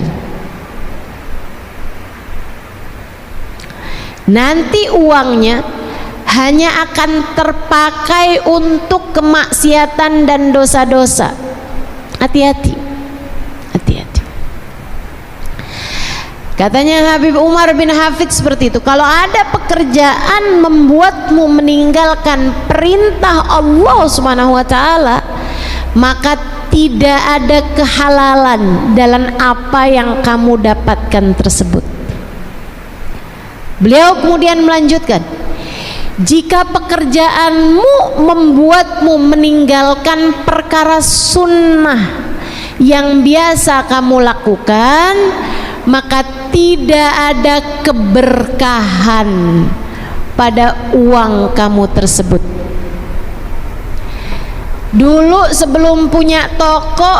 Nanti uangnya hanya akan terpakai untuk kemaksiatan dan dosa-dosa. Hati-hati, hati-hati. Katanya Habib Umar bin Hafid seperti itu, kalau ada pekerjaan membuatmu meninggalkan perintah Allah Subhanahu wa taala, maka tidak ada kehalalan dalam apa yang kamu dapatkan tersebut. Beliau kemudian melanjutkan, jika pekerjaanmu membuatmu meninggalkan perkara sunnah yang biasa kamu lakukan, maka tidak ada keberkahan pada uang kamu tersebut. Dulu sebelum punya toko,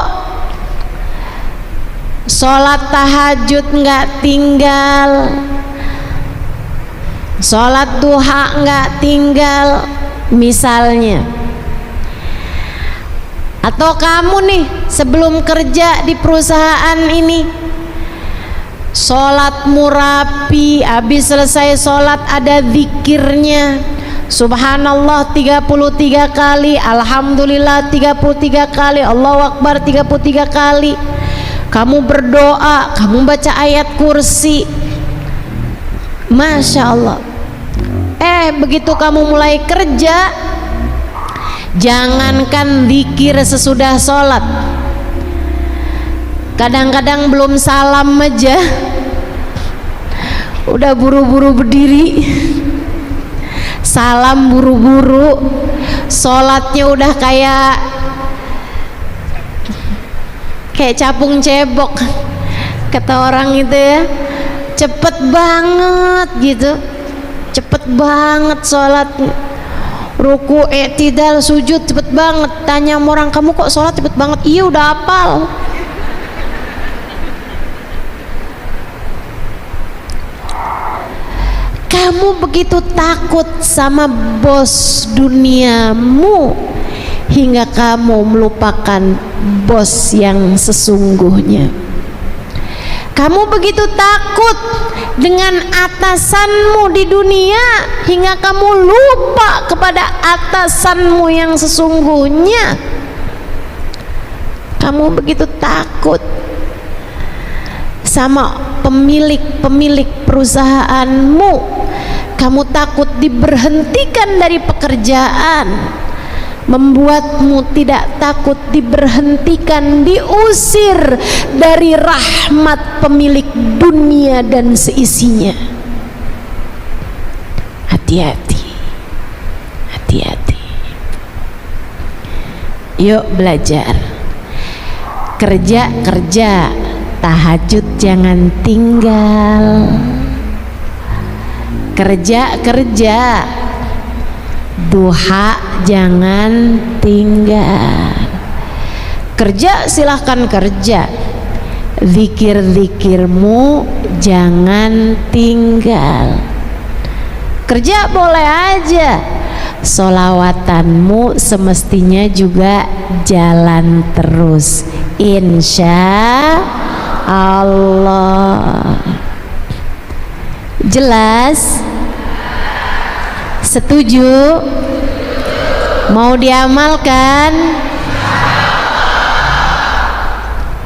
sholat tahajud nggak tinggal, sholat duha nggak tinggal misalnya. Atau kamu nih sebelum kerja di perusahaan ini, sholatmu rapi, habis selesai sholat ada zikirnya, subhanallah 33 kali, alhamdulillah 33 kali, Allahu Akbar 33 kali. Kamu berdoa, kamu baca ayat kursi, Masya Allah. Begitu kamu mulai kerja, jangankan zikir sesudah sholat, kadang-kadang belum salam aja udah buru-buru berdiri, salam buru-buru, sholatnya udah kayak capung cebok kata orang itu ya, cepet banget gitu, cepet banget sholatnya, ruku, i'tidal, sujud cepet banget. Tanya sama orang, kamu kok sholat cepet banget? Iya udah hafal. Kamu begitu takut sama bos duniamu hingga kamu melupakan bos yang sesungguhnya. Kamu begitu takut dengan atasanmu di dunia hingga kamu lupa kepada atasanmu yang sesungguhnya. Kamu begitu takut sama pemilik perusahaanmu, kamu takut diberhentikan dari pekerjaan, membuatmu tidak takut diberhentikan, diusir dari rahmat pemilik dunia dan seisinya. Hati-hati, hati-hati. Yuk belajar, kerja, tahajud jangan tinggal, kerja, duha jangan tinggal. Kerja silahkan kerja, zikir-zikirmu jangan tinggal. Kerja boleh aja, sholawatanmu semestinya juga jalan terus, insya Allah. Jelas? Setuju? Mau diamalkan?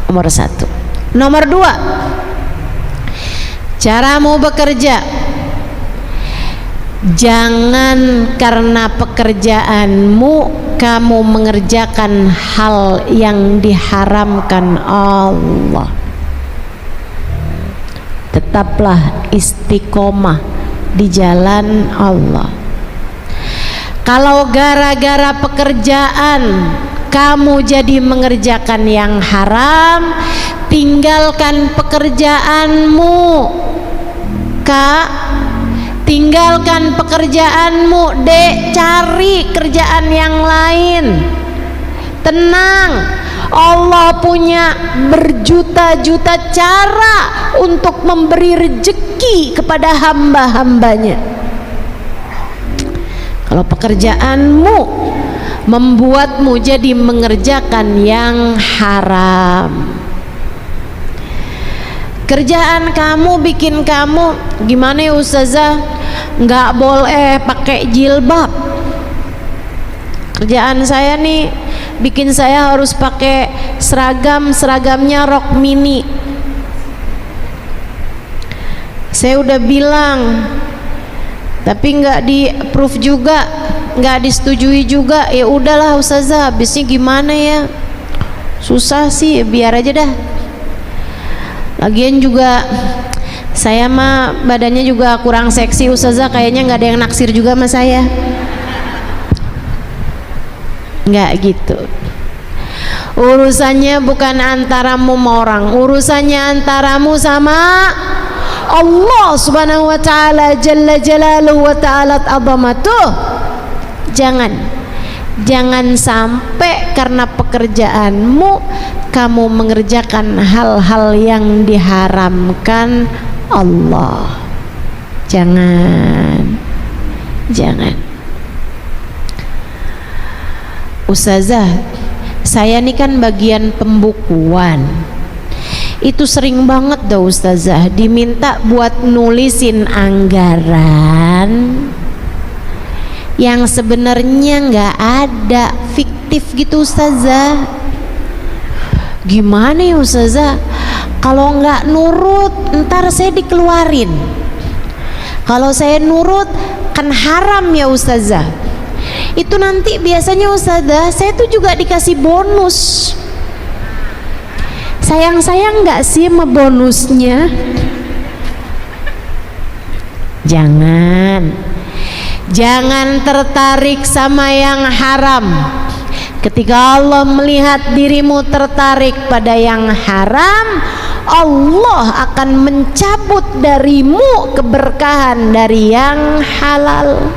Nomor 1. Nomor 2, caramu bekerja, jangan karena pekerjaanmu kamu mengerjakan hal yang diharamkan Allah. Tetaplah istiqomah di jalan Allah. Kalau gara-gara pekerjaan kamu jadi mengerjakan yang haram, tinggalkan pekerjaanmu, Kak. Tinggalkan pekerjaanmu, Dek, cari kerjaan yang lain. Tenang, Allah punya berjuta-juta cara untuk memberi rezeki kepada hamba-hambanya. Kalau pekerjaanmu membuatmu jadi mengerjakan yang haram, kerjaan kamu bikin kamu gimana ya Ustazah, nggak boleh pakai jilbab. Kerjaan saya nih bikin saya harus pakai seragamnya rok mini. Saya udah bilang tapi nggak di approve juga, nggak disetujui juga. Ya udahlah Ustazah, habisnya gimana ya, susah sih, biar aja dah. Lagian juga saya mah badannya juga kurang seksi Ustazah, kayaknya nggak ada yang naksir juga sama saya. Nggak gitu. Urusannya bukan antaramu sama orang, urusannya antaramu sama Allah subhanahu wa ta'ala jalla jalaluhu wa ta'ala azamatuh. Jangan sampai karena pekerjaanmu kamu mengerjakan hal-hal yang diharamkan Allah. Jangan. Ustazah, saya ini kan bagian pembukuan. Itu sering banget dah Ustazah diminta buat nulisin anggaran yang sebenarnya nggak ada, fiktif gitu Ustazah. Gimana ya Ustazah, kalau nggak nurut ntar saya dikeluarin. Kalau saya nurut kan haram ya Ustazah. Itu nanti biasanya Ustazah saya tuh juga dikasih bonus. Sayang nggak sih sama bonusnya? Jangan tertarik sama yang haram. Ketika Allah melihat dirimu tertarik pada yang haram, Allah akan mencabut darimu keberkahan dari yang halal.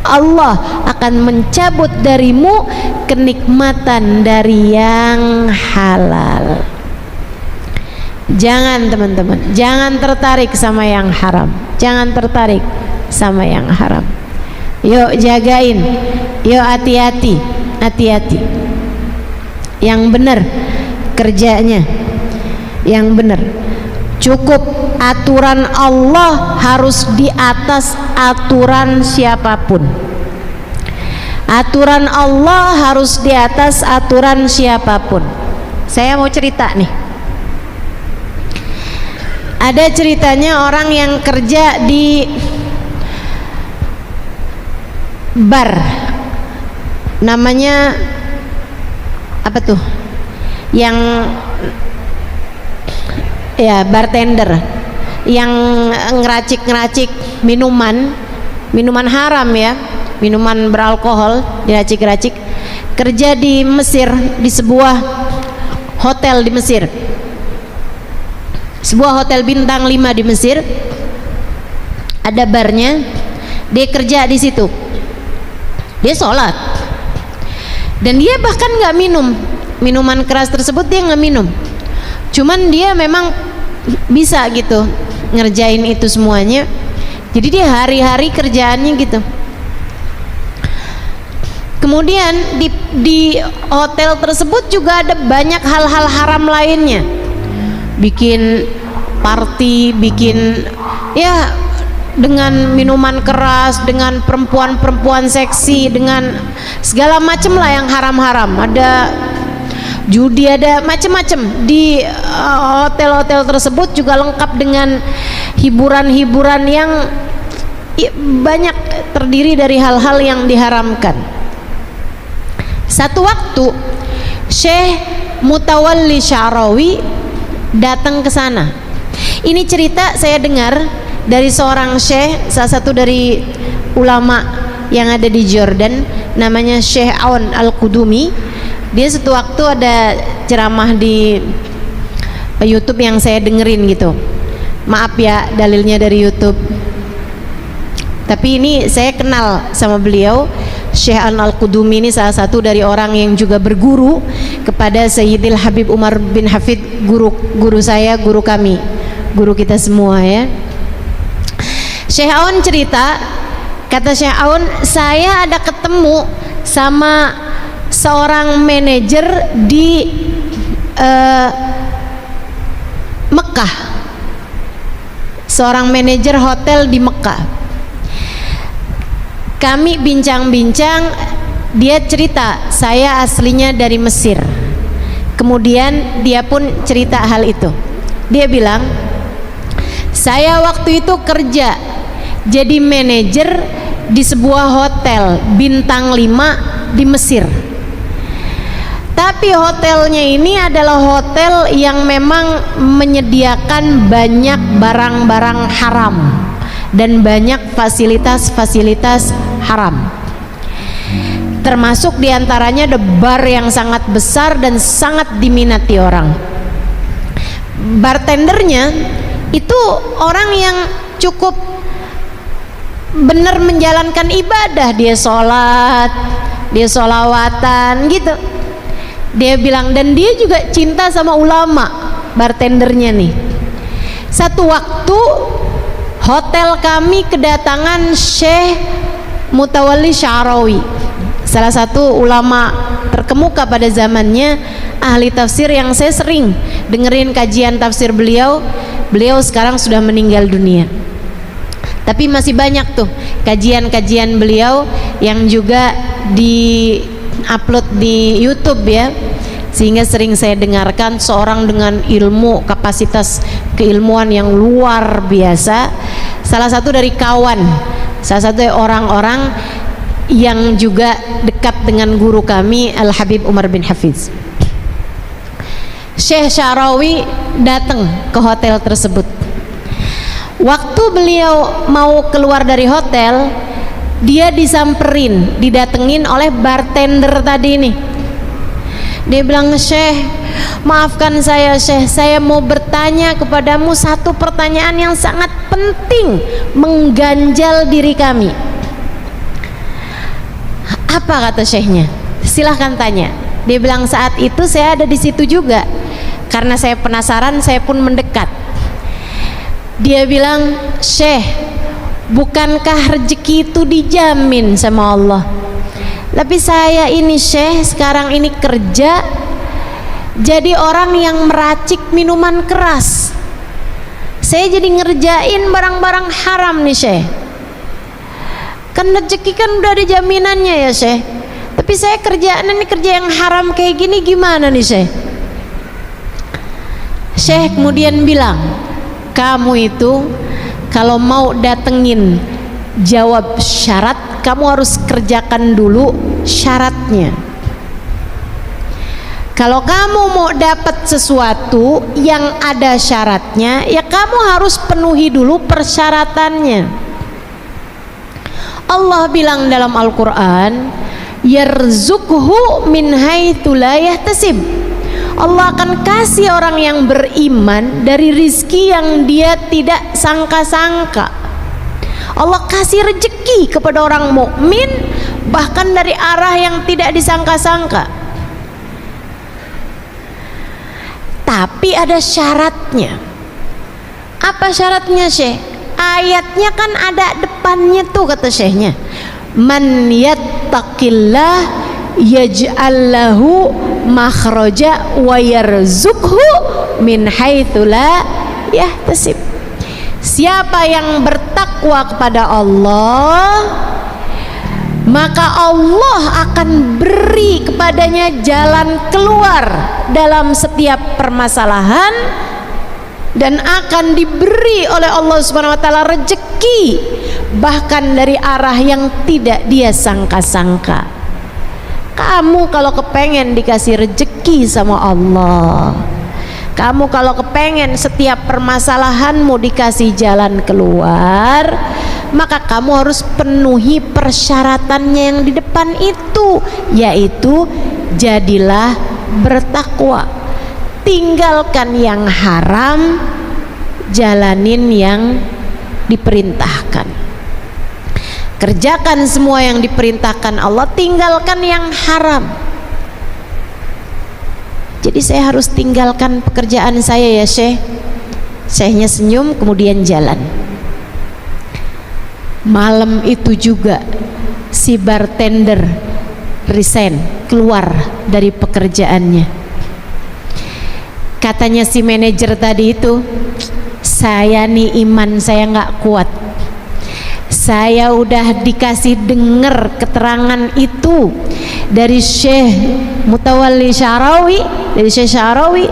Allah akan mencabut darimu kenikmatan dari yang halal. Jangan teman-teman, jangan tertarik sama yang haram. Jangan tertarik sama yang haram. Yuk jagain, yuk hati-hati. Yang benar kerjanya, yang benar. Cukup aturan Allah harus di atas aturan siapapun. Aturan Allah harus di atas aturan siapapun. Saya mau cerita nih. Ada ceritanya orang yang kerja di bar, namanya apa tuh, yang ya bartender, yang ngeracik minuman haram ya, minuman beralkohol diracik-racik. Kerja di Mesir, di sebuah hotel di Mesir, sebuah hotel bintang 5 di Mesir. Ada barnya, dia kerja di situ. Dia sholat dan dia bahkan nggak minum minuman keras tersebut, dia nggak minum. Cuman dia memang bisa gitu ngerjain itu semuanya. Jadi dia hari-hari kerjaannya gitu. Kemudian di hotel tersebut juga ada banyak hal-hal haram lainnya. Bikin party, bikin ya dengan minuman keras, dengan perempuan-perempuan seksi, dengan segala macam lah yang haram-haram. Ada judi, ada macam-macam. Di hotel-hotel tersebut juga lengkap dengan hiburan-hiburan yang banyak terdiri dari hal-hal yang diharamkan. Satu waktu Syekh Mutawalli Sya'rawi datang ke sana. Ini cerita saya dengar dari seorang syekh, salah satu dari ulama yang ada di Jordan, namanya Syekh Aun Al-Qudumi. Dia satu waktu ada ceramah di YouTube yang saya dengerin gitu. Maaf ya, dalilnya dari YouTube. Tapi ini saya kenal sama beliau. Syekh Aun Al-Qudumi ini salah satu dari orang yang juga berguru kepada Sayyidil Habib Umar bin Hafid, guru saya, guru kami, guru kita semua ya. Syekh Aun cerita, kata Syekh Aun, saya ada ketemu sama seorang manajer di Mekah, seorang manajer hotel di Mekah. Kami bincang-bincang, dia cerita saya aslinya dari Mesir. Kemudian dia pun cerita hal itu. Dia bilang, saya waktu itu kerja jadi manajer di sebuah hotel bintang 5 di Mesir. Tapi hotelnya ini adalah hotel yang memang menyediakan banyak barang-barang haram dan banyak fasilitas-fasilitas haram. Termasuk diantaranya ada bar yang sangat besar dan sangat diminati orang. Bartendernya itu orang yang cukup benar menjalankan ibadah, dia sholat, dia sholawatan gitu. Dia bilang, dan dia juga cinta sama ulama, bartendernya nih. Satu waktu hotel kami kedatangan Syekh Mutawalli Sya'rawi, salah satu ulama terkemuka pada zamannya, ahli tafsir yang saya sering dengerin kajian tafsir beliau. Beliau sekarang sudah meninggal dunia, tapi masih banyak tuh kajian-kajian beliau yang juga di upload di YouTube ya, sehingga sering saya dengarkan. Seorang dengan ilmu, kapasitas keilmuan yang luar biasa, salah satu dari kawan, salah satu dari orang-orang yang juga dekat dengan guru kami Al Habib Umar bin Hafiz. Syekh Sya'rawi datang ke hotel tersebut. Waktu beliau mau keluar dari hotel, dia disamperin, didatengin oleh bartender tadi nih. Dia bilang, Syekh, maafkan saya Syekh, saya mau bertanya kepadamu satu pertanyaan yang sangat penting, mengganjal diri kami. Apa kata Syekhnya? Silahkan tanya. Dia bilang, saat itu saya ada di situ juga. Karena saya penasaran, saya pun mendekat. Dia bilang, Syekh, bukankah rezeki itu dijamin sama Allah? Tapi saya ini Syekh, sekarang ini kerja jadi orang yang meracik minuman keras. Saya jadi ngerjain barang-barang haram nih Syekh. Kan rezeki kan udah ada jaminannya ya Syekh. Tapi saya kerjaan ini kerja yang haram kayak gini, gimana nih Syekh? Syekh kemudian bilang, kamu itu kalau mau datengin jawab syarat, kamu harus kerjakan dulu syaratnya. Kalau kamu mau dapat sesuatu yang ada syaratnya, ya kamu harus penuhi dulu persyaratannya. Allah bilang dalam Al-Quran, yarzuqhu min haitsu la yahtasib. Allah akan kasih orang yang beriman dari rizki yang dia tidak sangka-sangka. Allah kasih rezeki kepada orang mukmin bahkan dari arah yang tidak disangka-sangka. Tapi ada syaratnya. Apa syaratnya Syekh? Ayatnya kan ada depannya tuh, kata Syekhnya, man yattaqillah yaj'al lahu makhraja wa yarzuqhu min haitsu la yahtasib. Siapa yang bertakwa kepada Allah, maka Allah akan beri kepadanya jalan keluar dalam setiap permasalahan, dan akan diberi oleh Allah Subhanahu wa taala rezeki bahkan dari arah yang tidak dia sangka-sangka. Kamu kalau kepengen dikasih rejeki sama Allah, kamu kalau kepengen setiap permasalahanmu dikasih jalan keluar, maka kamu harus penuhi persyaratannya yang di depan itu, yaitu jadilah bertakwa, tinggalkan yang haram, jalanin yang diperintahkan. Kerjakan semua yang diperintahkan Allah, tinggalkan yang haram. Jadi saya harus tinggalkan pekerjaan saya ya Syekh. Syekhnya senyum kemudian jalan. Malam itu juga si bartender resign, keluar dari pekerjaannya. Katanya si manajer tadi itu, saya nih iman saya nggak kuat. Saya udah dikasih dengar keterangan itu dari Syekh Mutawalli Sya'rawi, dari Syekh Sya'rawi,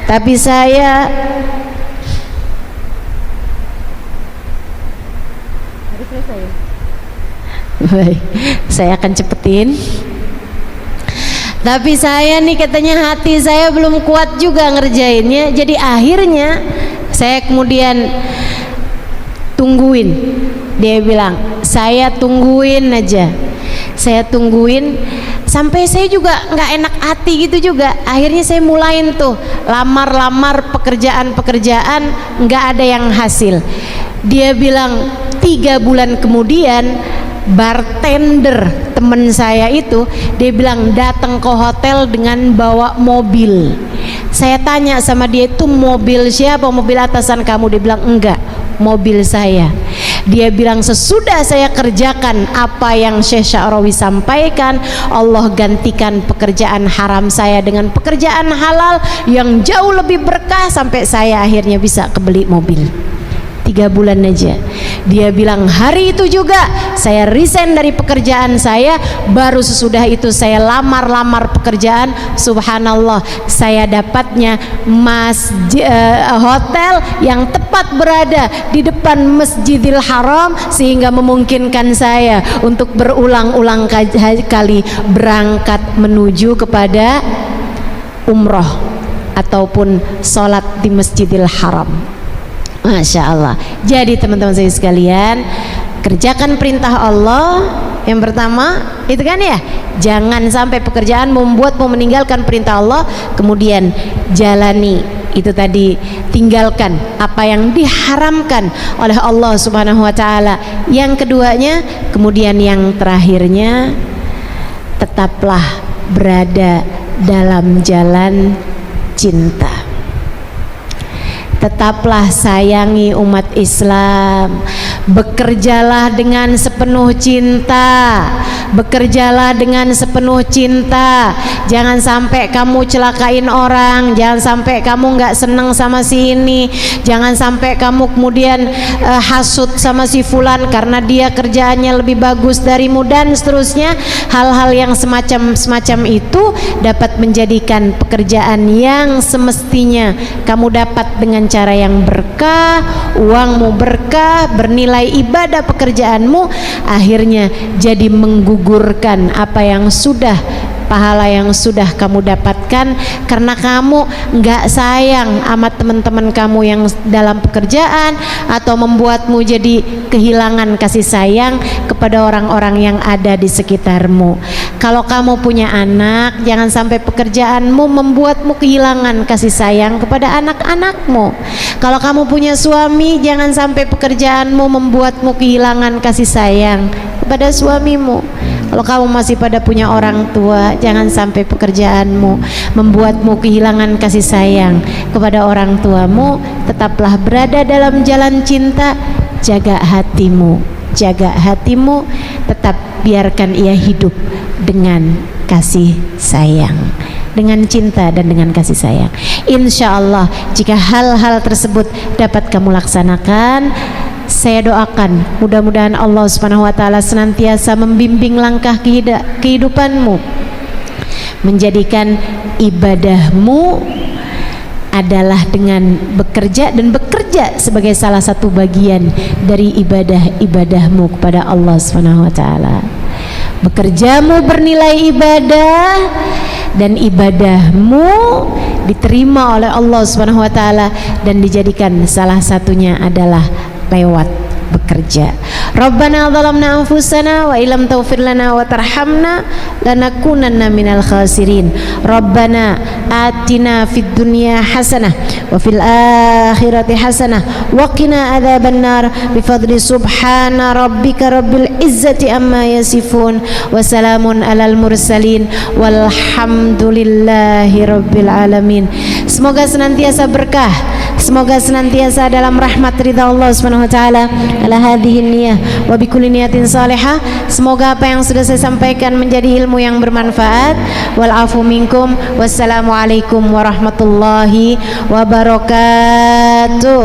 tapi saya baik, saya akan cepetin. Tapi saya nih katanya hati saya belum kuat juga ngerjainnya. Jadi akhirnya saya kemudian tungguin. Dia bilang, saya tungguin aja, saya tungguin sampai saya juga nggak enak hati gitu juga. Akhirnya saya mulain tuh lamar-lamar pekerjaan-pekerjaan, nggak ada yang hasil. Dia bilang 3 bulan kemudian bartender temen saya itu, dia bilang datang ke hotel dengan bawa mobil. Saya tanya sama dia, itu mobil siapa, mobil atasan kamu? Dia bilang enggak, mobil saya. Dia bilang sesudah saya kerjakan apa yang Syekh Sya'rawi sampaikan, Allah gantikan pekerjaan haram saya dengan pekerjaan halal yang jauh lebih berkah, sampai saya akhirnya bisa kebeli mobil. 3 bulan aja. Dia bilang hari itu juga saya resign dari pekerjaan saya, baru sesudah itu saya lamar-lamar pekerjaan. Subhanallah, saya dapatnya hotel yang tepat berada di depan Masjidil Haram, sehingga memungkinkan saya untuk berulang-ulang kali berangkat menuju kepada umroh ataupun sholat di Masjidil Haram. Masya Allah. Jadi teman-teman saya sekalian, kerjakan perintah Allah. Yang pertama itu kan ya, jangan sampai pekerjaan membuatmu meninggalkan perintah Allah. Kemudian jalani itu tadi, tinggalkan apa yang diharamkan oleh Allah Subhanahu wa ta'ala. Yang keduanya, kemudian yang terakhirnya, tetaplah berada dalam jalan cinta. Tetaplah sayangi umat Islam, bekerjalah dengan sepenuh cinta, bekerjalah dengan sepenuh cinta. Jangan sampai kamu celakain orang, jangan sampai kamu nggak seneng sama si ini, jangan sampai kamu kemudian hasut sama si fulan karena dia kerjaannya lebih bagus darimu, dan seterusnya. Hal-hal yang semacam itu dapat menjadikan pekerjaan yang semestinya kamu dapat dengan cara yang berkah, uangmu berkah, bernilai ibadah pekerjaanmu, akhirnya jadi menggugurkan apa yang sudah, pahala yang sudah kamu dapatkan karena kamu nggak sayang sama teman-teman kamu yang dalam pekerjaan, atau membuatmu jadi kehilangan kasih sayang kepada orang-orang yang ada di sekitarmu. Kalau kamu punya anak, jangan sampai pekerjaanmu membuatmu kehilangan kasih sayang kepada anak-anakmu. Kalau kamu punya suami, jangan sampai pekerjaanmu membuatmu kehilangan kasih sayang kepada suamimu. Kalau kamu masih pada punya orang tua, jangan sampai pekerjaanmu membuatmu kehilangan kasih sayang kepada orang tuamu. Tetaplah berada dalam jalan cinta. Jaga hatimu, jaga hatimu, tetap biarkan ia hidup dengan kasih sayang, dengan cinta dan dengan kasih sayang. Insya Allah jika hal-hal tersebut dapat kamu laksanakan, saya doakan mudah-mudahan Allah Subhanahu wa ta'ala senantiasa membimbing langkah kehidupanmu, menjadikan ibadahmu adalah dengan bekerja, dan bekerja sebagai salah satu bagian dari ibadah-ibadahmu kepada Allah Subhanahu wa ta'ala. Bekerjamu bernilai ibadah dan ibadahmu diterima oleh Allah Subhanahu wa taala dan dijadikan salah satunya adalah lewat bekerja. Rabbana zalamna anfusana wa illam taghfir lana wa tarhamna lanakunanna minal khasirin. Rabbana atina fid dunya hasanah wa fil akhirati hasanah wa qina adzabannar bi fadli subhana rabbika rabbil izzati amma yasifun wa salamun alal mursalin walhamdulillahi rabbil alamin. Semoga senantiasa berkah, semoga senantiasa dalam rahmat ridha Allah Subhanahu wa taala. Ala hadhihi niyah wa bi kulli niyatin salihah. Semoga apa yang sudah saya sampaikan menjadi ilmu yang bermanfaat. Wal afu minkum. Wassalamualaikum warahmatullahi wabarakatuh.